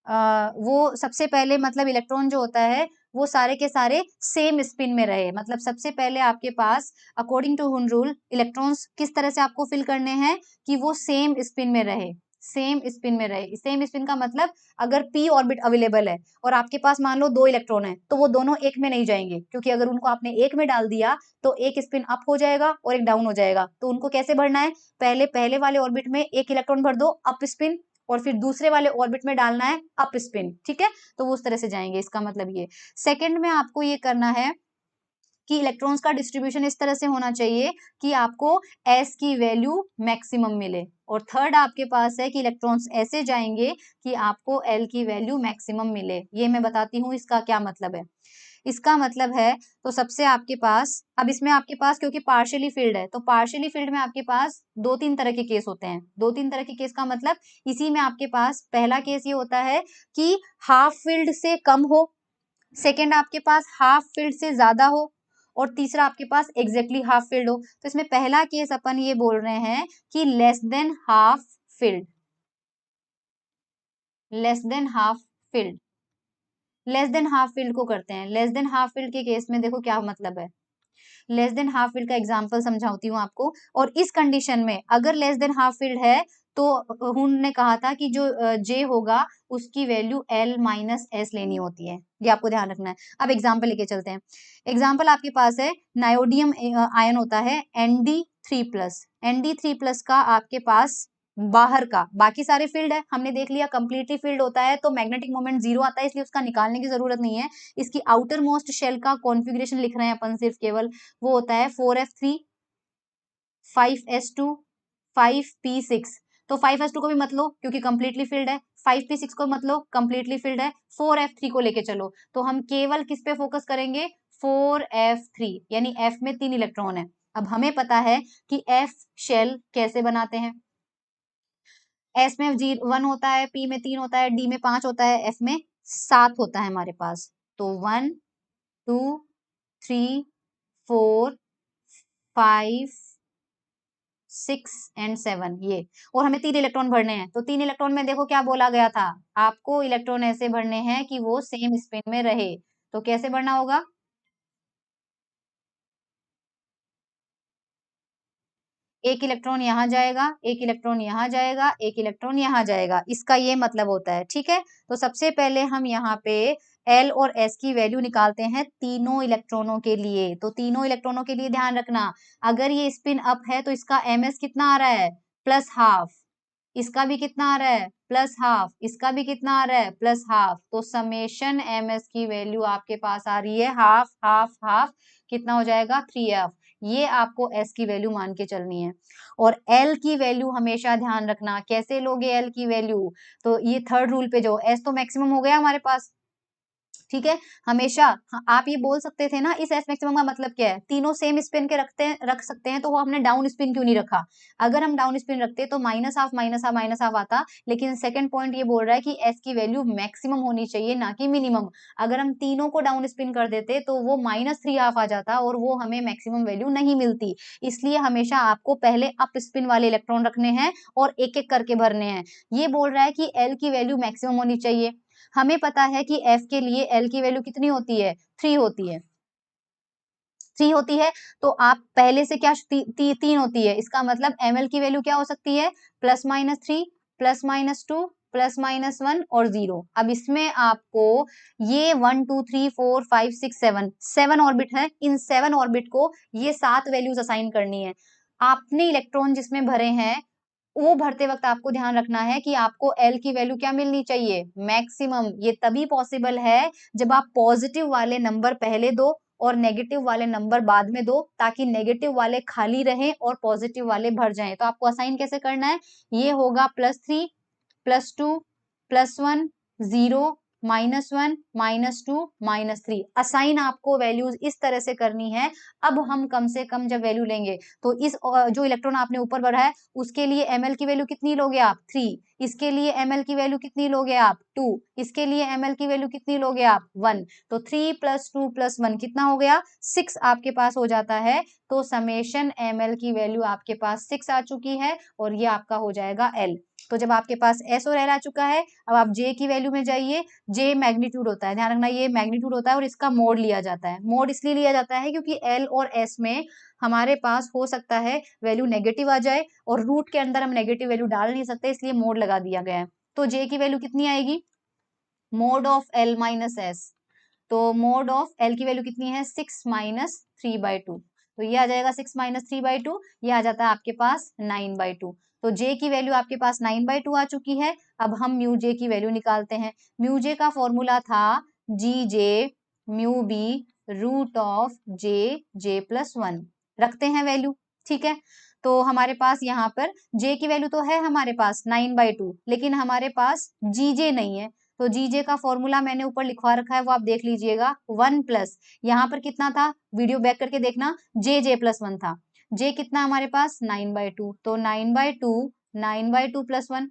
वो सबसे पहले, मतलब इलेक्ट्रॉन जो होता है वो सारे के सारे सेम स्पिन में रहे। मतलब सबसे पहले आपके पास according to Hund rule electrons किस तरह से आपको फिल करने हैं कि वो सेम स्पिन में रहे, सेम स्पिन में रहे। सेम स्पिन का मतलब अगर p ऑर्बिट अवेलेबल है और आपके पास मान लो 2 इलेक्ट्रॉन है, तो वो दोनों एक में नहीं जाएंगे, क्योंकि अगर उनको आपने एक में डाल दिया तो एक स्पिन अप हो जाएगा और एक डाउन हो जाएगा। तो उनको कैसे भरना है, पहले वाले ऑर्बिट में एक इलेक्ट्रॉन भर दो अप स्पिन, और फिर दूसरे वाले ऑर्बिट में डालना है अप स्पिन। ठीक है, तो वो उस तरह से जाएंगे, इसका मतलब ये। सेकंड में आपको ये करना है कि इलेक्ट्रॉन्स का डिस्ट्रीब्यूशन इस तरह से होना चाहिए कि आपको s की वैल्यू मैक्सिमम मिले, और थर्ड आपके पास है कि इलेक्ट्रॉन्स ऐसे जाएंगे कि आपको l की वैल्यू मैक्सिमम मिले। ये मैं बताती हूँ इसका क्या मतलब है। इसका मतलब है, तो सबसे आपके पास, अब इसमें आपके पास क्योंकि पार्शियली फील्ड है, तो पार्शियली फील्ड में आपके पास 2-3 तरह के केस होते हैं। 2-3 तरह के केस का मतलब, इसी में आपके पास पहला केस ये होता है कि हाफ फील्ड से कम हो, सेकेंड आपके पास हाफ फील्ड से ज्यादा हो, और तीसरा आपके पास एग्जैक्टली हाफ फील्ड हो। तो इसमें पहला केस अपन ये बोल रहे हैं कि less than half field, less than half field, less than half field को करते हैं। लेस देन हाफ फील्ड के केस में देखो क्या मतलब है, लेस देन हाफ फील्ड का एग्जांपल समझाती हूँ आपको। और इस कंडीशन में अगर लेस देन हाफ फील्ड है तो हुन ने कहा था कि जो जे होगा उसकी वैल्यू l माइनस एस लेनी होती है, ये आपको ध्यान रखना है। अब एग्जांपल लेके चलते हैं। एग्जांपल आपके पास है नायोडियम आयन होता है Nd3+, Nd3+ का आपके पास बाहर का बाकी सारे फील्ड है हमने देख लिया, कंप्लीटली फील्ड होता है तो मैग्नेटिक मोमेंट 0 आता है, इसलिए उसका निकालने की जरूरत नहीं है। इसकी आउटर मोस्ट शेल का कॉन्फ़िगरेशन लिख रहे हैं अपन सिर्फ केवल, वो होता है 4f3 5s2 5p6। तो 5s2 को भी मत लो क्योंकि कंप्लीटली फिल्ड है, 5p6 को मत लो कंप्लीटली फिल्ड है, 4f3 को लेके चलो। तो हम केवल किस पे फोकस करेंगे, 4f3, यानी f में 3 इलेक्ट्रॉन है। अब हमें पता है कि f शेल कैसे बनाते हैं, s में 1 होता है, p में 3 होता है, d में 5 होता है, f में 7 होता है हमारे पास। तो 1 2 3 4 5 6 एंड 7 ये, और हमें 3 इलेक्ट्रॉन भरने हैं। तो 3 इलेक्ट्रॉन में देखो क्या बोला गया था, आपको इलेक्ट्रॉन ऐसे भरने हैं कि वो सेम स्पिन में रहे। तो कैसे भरना होगा, एक इलेक्ट्रॉन यहाँ जाएगा, एक इलेक्ट्रॉन यहाँ जाएगा, एक इलेक्ट्रॉन यहाँ जाएगा, इसका ये मतलब होता है। ठीक है, तो सबसे पहले हम यहाँ पे L और S की वैल्यू निकालते हैं तीनों इलेक्ट्रॉनों के लिए। तो तीनों इलेक्ट्रॉनों के लिए ध्यान रखना, अगर ये स्पिन अप है तो इसका ms कितना आ रहा है, +½ इसका भी कितना आ रहा है, +½ इसका भी कितना आ रहा है, +½ तो समेशन ms की वैल्यू आपके पास आ रही है हाफ हाफ हाफ, कितना हो जाएगा 3f। ये आपको s की वैल्यू मान के चलनी है। और l की वैल्यू हमेशा ध्यान रखना, कैसे लोगे l की वैल्यू, तो ये थर्ड रूल पे जो s तो मैक्सिमम हो गया हमारे पास, ठीक है। हमेशा आप ये बोल सकते थे ना, इस एस मैक्सिमम का मतलब क्या है, तीनों सेम स्पिन के रख सकते हैं, तो वो हमने डाउन स्पिन क्यों नहीं रखा। अगर हम डाउन स्पिन रखते तो minus half minus half minus half आता, लेकिन सेकंड पॉइंट ये बोल रहा है कि एस की वैल्यू मैक्सिमम होनी चाहिए ना कि मिनिमम। अगर हम तीनों को डाउन स्पिन कर देते तो वो -3 हाफ आ जाता और वो हमें मैक्सिमम वैल्यू नहीं मिलती। इसलिए हमेशा आपको पहले अप स्पिन वाले इलेक्ट्रॉन रखने हैं और एक एक करके भरने हैं। ये बोल रहा है कि एल की वैल्यू मैक्सिमम होनी चाहिए। हमें पता है कि एफ के लिए एल की वैल्यू कितनी होती है, 3 होती है, 3 होती है। तो आप पहले से क्या 3 होती है, इसका मतलब ml की वैल्यू क्या हो सकती है, +-3 +-2 +-1 और 0। अब इसमें आपको ये 1 2 3 4 5 6 7 ऑर्बिट है, इन 7 ऑर्बिट को ये 7 वैल्यूज असाइन करनी है। आपने इलेक्ट्रॉन जिसमें भरे हैं वो भरते वक्त आपको ध्यान रखना है कि आपको एल की वैल्यू क्या मिलनी चाहिए, मैक्सिमम। ये तभी पॉसिबल है जब आप पॉजिटिव वाले नंबर पहले दो और नेगेटिव वाले नंबर बाद में दो, ताकि नेगेटिव वाले खाली रहें और पॉजिटिव वाले भर जाएं। तो आपको असाइन कैसे करना है, ये होगा +3 +2 +1 0 -1 -2 -3। असाइन आपको वैल्यूज इस तरह से करनी है। अब हम कम से कम जब वैल्यू लेंगे तो इस जो इलेक्ट्रॉन आपने ऊपर भरा है उसके लिए ml की वैल्यू कितनी लोगे आप, 3। इसके लिए ml की वैल्यू कितनी लोगे आप, 2। इसके लिए ml की वैल्यू कितनी लोगे आप, 1। तो 3 + 2 + 1 कितना हो गया, 6 आपके पास हो जाता है। तो समेशन ml की वैल्यू आपके पास 6 आ चुकी है और ये आपका हो जाएगा l। तो जब आपके पास S और L आ चुका है, अब आप J की वैल्यू में जाइए। J मैग्नीट्यूड होता है, ध्यान रखना ये मैग्नीट्यूड होता है और इसका मोड लिया जाता है। मोड इसलिए लिया जाता है क्योंकि L और S में हमारे पास हो सकता है वैल्यू नेगेटिव आ जाए और रूट के अंदर हम नेगेटिव वैल्यू डाल नहीं सकते, इसलिए मोड लगा दिया गया है। तो J की वैल्यू कितनी आएगी, mode of L minus S। तो मोड ऑफ L की वैल्यू कितनी है, 6 - 3/2। तो ये आ जाएगा 6 - 3/2, ये आ जाता है आपके पास 9/2। तो J की वैल्यू आपके पास 9/2 आ चुकी है। अब हम म्यू J की वैल्यू निकालते हैं। म्यू J का फॉर्मूला था GJ mu B root of J +1। रखते हैं वैल्यू, ठीक है। तो हमारे पास यहाँ पर J की वैल्यू तो है हमारे पास 9/2, लेकिन हमारे पास GJ नहीं है। तो जीजे का फॉर्मूला मैंने ऊपर लिखवा रखा है, वो आप देख लीजिएगा। 1 प्लस यहाँ पर कितना था, वीडियो बैक करके देखना, J+1 था। J कितना हमारे पास 9/2, तो 9/2 +1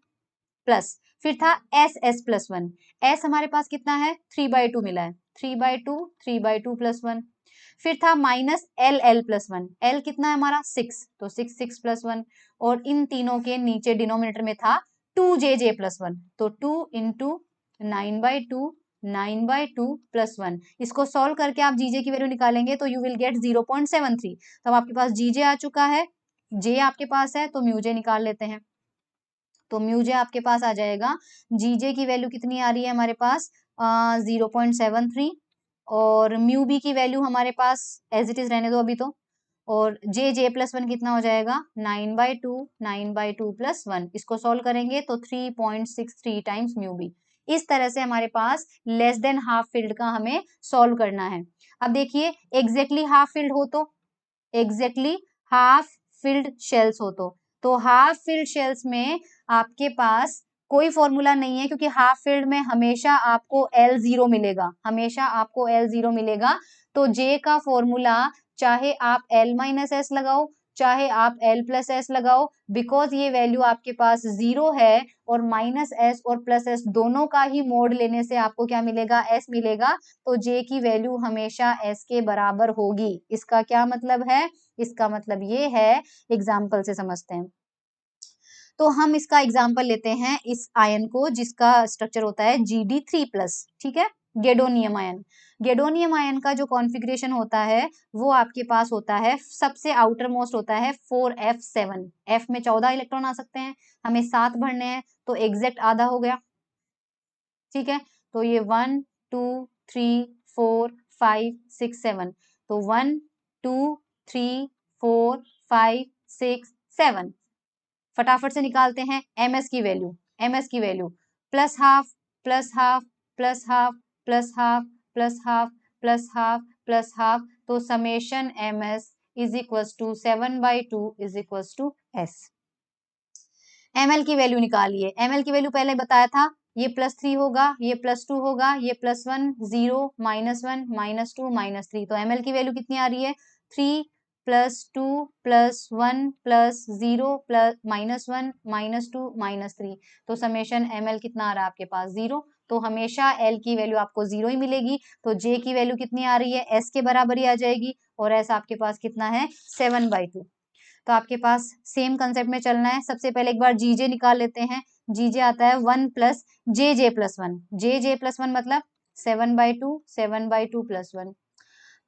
प्लस फिर था S+1। S हमारे पास कितना है, 3/2 मिला है, 3/2 +1। फिर था -L+1। L कितना है हमारा 6, तो 6 +1। और इन तीनों के नीचे डिनोमिनेटर में था 2JJ+1, तो 2 × 9/2 +1। इसको सॉल्व करके आप जीजे की वैल्यू निकालेंगे तो यू विल गेट 0.73। तो आपके पास जीजे आ चुका है, जे आपके पास है, तो म्यूजे निकाल लेते हैं। तो म्यूजे आपके पास आ जाएगा, जीजे की वैल्यू कितनी आ रही है हमारे पास 0.73 और म्यू बी की वैल्यू हमारे पास एज इट इज रहने दो अभी तो। और J+1 कितना हो जाएगा 9/2 +1। इसको सॉल्व करेंगे तो 3.63 टाइम्स म्यू बी। इस तरह से हमारे पास लेस देन हाफ फील्ड का हमें सॉल्व करना है। अब देखिए एग्जैक्टली हाफ फील्ड हो तो, एग्जैक्टली हाफ फिल्ड शेल्स हो तो हाफ फिल्ड शेल्स में आपके पास कोई फॉर्मूला नहीं है, क्योंकि हाफ फिल्ड में हमेशा आपको L0 मिलेगा, हमेशा आपको L0 मिलेगा। तो J का फॉर्मूला चाहे आप L-S लगाओ चाहे आप L+S लगाओ, बिकॉज ये वैल्यू आपके पास 0 है और -S और +S दोनों का ही मोड लेने से आपको क्या मिलेगा, S मिलेगा। तो J की वैल्यू हमेशा S के बराबर होगी। इसका क्या मतलब है, इसका मतलब ये है, एग्जाम्पल से समझते हैं। तो हम इसका एग्जाम्पल लेते हैं इस आयन को जिसका स्ट्रक्चर होता है Gd3+, ठीक है, गेडोनियम आयन। गेडोनियम आयन का जो कॉन्फ़िगरेशन होता है वो आपके पास होता है, सबसे आउटर मोस्ट होता है 4f7। f में 14 इलेक्ट्रॉन आ सकते हैं, हमें 7 भरने हैं, तो एग्जैक्ट आधा हो गया, ठीक है। तो ये 1 2 3 4 5 6 7, तो 1 2 3 4 5 6 7। फटाफट से निकालते हैं ms की वैल्यू, ms की value plus half plus half plus half plus half plus half plus half plus half. तो summation ms is equal to 7/2 is equal to s। ml की वैल्यू निकालिए, ml की वैल्यू पहले बताया था ये +3 होगा, ये +2 होगा, ये +1 0 -1 -2 -3। तो ml की वैल्यू कितनी आ रही है? 3 +2 +1 +0 -1 -2 -3। तो समेशन ml कितना आ रहा है आपके पास? 0। तो हमेशा l की वैल्यू आपको 0 ही मिलेगी। तो j की वैल्यू कितनी आ रही है? s के बराबर ही आ जाएगी और s आपके पास कितना है? 7/2। तो आपके पास सेम कंसेप्ट में चलना है। सबसे पहले एक बार जीजे निकाल लेते हैं। जीजे आता है 1 + JJ+1। JJ+1 मतलब 7/2 7/2 +1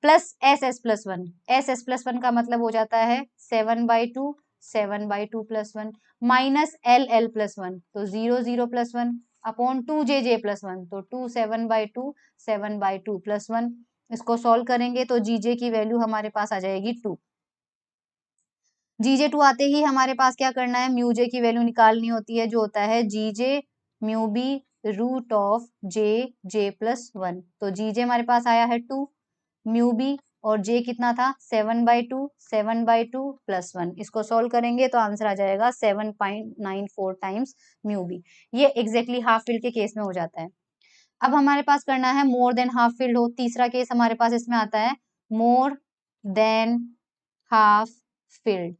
प्लस SS+1। SS+1 का मतलब हो जाता है 7/2 7/2 +1 माइनस LL+1 तो 0 0 +1 अपॉन 2JJ+1 तो 2 7/2 7/2 +1। इसको सॉल्व करेंगे तो जीजे की वैल्यू हमारे पास आ जाएगी 2। जीजे 2 आते ही हमारे पास क्या करना है? म्यूजे की वैल्यू निकालनी होती है जो होता है g J mu B root of जे+1। तो जीजे हमारे पास आया है 2, म्यू बी और जे कितना था? 7/2 7/2 +1। इसको सॉल्व करेंगे तो आंसर आ जाएगा 7.94 टाइम्स म्यू बी। ये एग्जैक्टली हाफ फिल्ड के केस में हो जाता है। अब हमारे पास करना है मोर देन हाफ फिल्ड हो। तीसरा केस हमारे पास इसमें आता है मोर देन हाफ फिल्ड।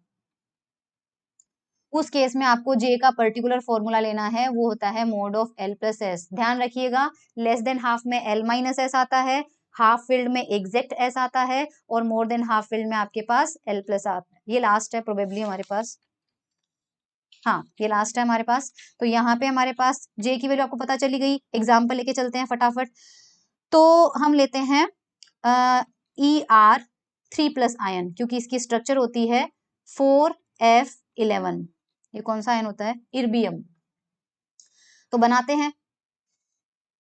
उस केस में आपको जे का पर्टिकुलर फॉर्मूला लेना है, वो होता है mode of L plus S. ध्यान रखिएगा लेस देन हाफ में एल माइनस एस आता है, हाफ फील्ड में एग्जैक्ट एस आता है और मोर देन हाफ फील्ड में आपके पास एल प्लस आता है। ये लास्ट है प्रोबेबली हमारे पास, हाँ ये लास्ट है हमारे पास। तो यहाँ पे हमारे पास जे की वैल्यू आपको पता चली गई। एग्जाम्पल लेके चलते हैं फटाफट। तो हम लेते हैं ER3+ आयन, क्योंकि इसकी स्ट्रक्चर होती है 4F11। ये कौन सा आयन होता है? इर्बियम। तो बनाते हैं,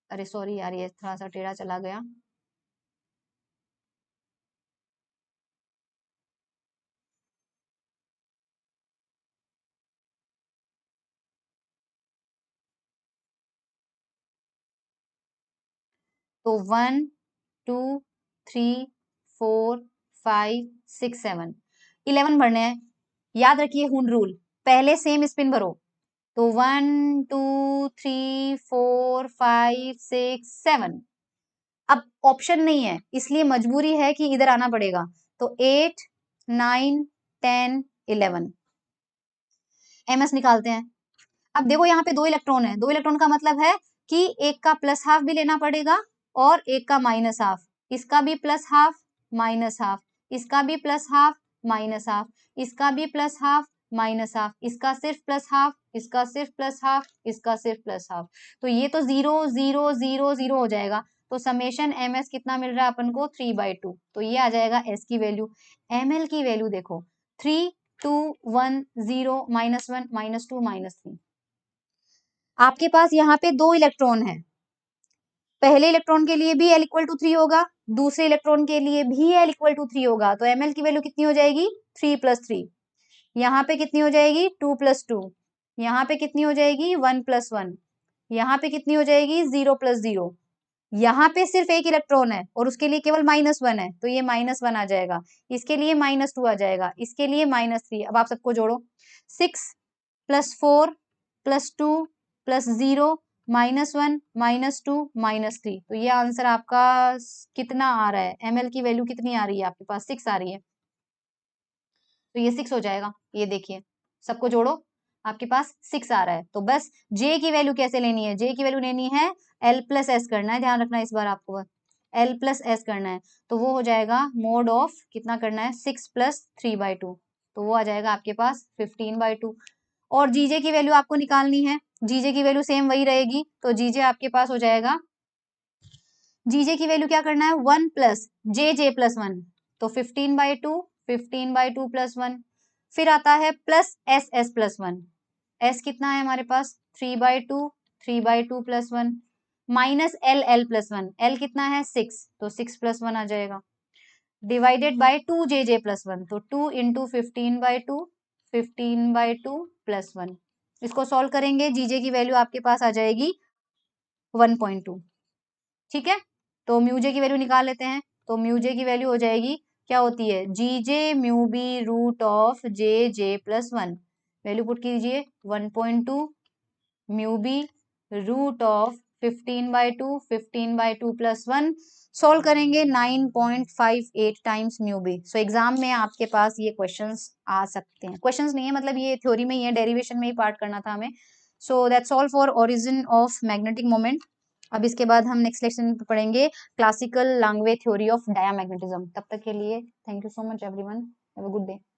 अरे सॉरी यार ये थोड़ा सा टेढ़ा चला गया। तो 1 2 3 4 5 6 7 11 भरने हैं। याद रखिए हुन रूल, पहले सेम स्पिन भरो। तो 1 2 3 4 5 6 7। अब ऑप्शन नहीं है इसलिए मजबूरी है कि इधर आना पड़ेगा। तो 8 9 10 11 एमएस निकालते हैं। अब देखो यहाँ पे 2 इलेक्ट्रॉन है, 2 इलेक्ट्रॉन का मतलब है कि एक का प्लस हाफ भी लेना पड़ेगा और एक का माइनस हाफ। इसका भी प्लस हाफ माइनस हाफ, इसका भी प्लस हाफ माइनस हाफ, इसका भी प्लस हाफ माइनस हाफ, इसका सिर्फ प्लस हाफ, इसका सिर्फ प्लस हाफ, इसका सिर्फ प्लस हाफ। तो ये तो 0 0 0 0 हो जाएगा। तो समेशन एम एस कितना मिल रहा है अपन को? 3/2। तो ये आ जाएगा एस की वैल्यू। एम एल की वैल्यू देखो 3 2 1 0 -1 -2 -3। आपके पास यहाँ पे 2 इलेक्ट्रॉन है, पहले इलेक्ट्रॉन के लिए भी L = 3 होगा, दूसरे इलेक्ट्रॉन के लिए भी L = 3 होगा। तो Ml की वैल्यू कितनी हो जाएगी? 3 + 3। यहाँ पे कितनी हो जाएगी? 2 + 2। यहाँ पे कितनी हो जाएगी? 1 + 1। यहाँ पे कितनी हो जाएगी? 0 + 0। यहाँ पे सिर्फ एक इलेक्ट्रॉन है और उसके लिए केवल -1 है, तो ये -1 आ जाएगा। इसके लिए -2 आ जाएगा, इसके लिए -3। अब आप सबको जोड़ो, 6 + 4 + 2 + 0 -1 -2 -3। तो ये आंसर आपका कितना आ रहा है? ml की वैल्यू कितनी आ रही है आपके पास? 6 आ रही है। तो ये 6 हो जाएगा। ये देखिए सबको जोड़ो, आपके पास 6 आ रहा है। तो बस J की वैल्यू कैसे लेनी है? J की वैल्यू लेनी है L + S करना है, ध्यान रखना इस बार आपको L + S करना है। तो वो हो जाएगा मोड ऑफ कितना करना है? 6 + 3/2। तो वो आ जाएगा आपके पास 15/2। और जीजे की वैल्यू आपको निकालनी है, जीजे की वैल्यू सेम वही रहेगी। तो जीजे आपके पास हो जाएगा, जीजे की वैल्यू क्या करना है? 1 + JJ+1। तो 15/2 15/2 +1। फिर आता है प्लस SS+1। S कितना है हमारे पास? 3/2 3/2 +1 माइनस LL+1। L कितना है? 6। तो 6 + 1 आ जाएगा डिवाइडेड बाय 2JJ+1। तो 2 × 15/2 15/2 +1। इसको सॉल्व करेंगे, जीजे की वैल्यू आपके पास आ जाएगी 1.2। ठीक है, तो म्यूजे की वैल्यू निकाल लेते हैं। तो म्यूजे की वैल्यू हो जाएगी, क्या होती है? G J mu B root of JJ+1। Value put कीजिए 1.2 म्यू बी √15/2, 15/2 + 1 सॉल्व करेंगे 9.58 times mu B. So exam में आपके पास ये क्वेश्चंस आ सकते हैं, क्वेश्चंस नहीं है मतलब ये थ्योरी में ही है, डेरिवेशन में ही पार्ट करना था हमें। So that's all for origin of magnetic moment. अब इसके बाद हम नेक्स्ट लेक्चर पढ़ेंगे क्लासिकल लांगवे थ्योरी ऑफ डायामैग्नेटिज्म। तब तक के लिए thank you so much everyone, have a good day.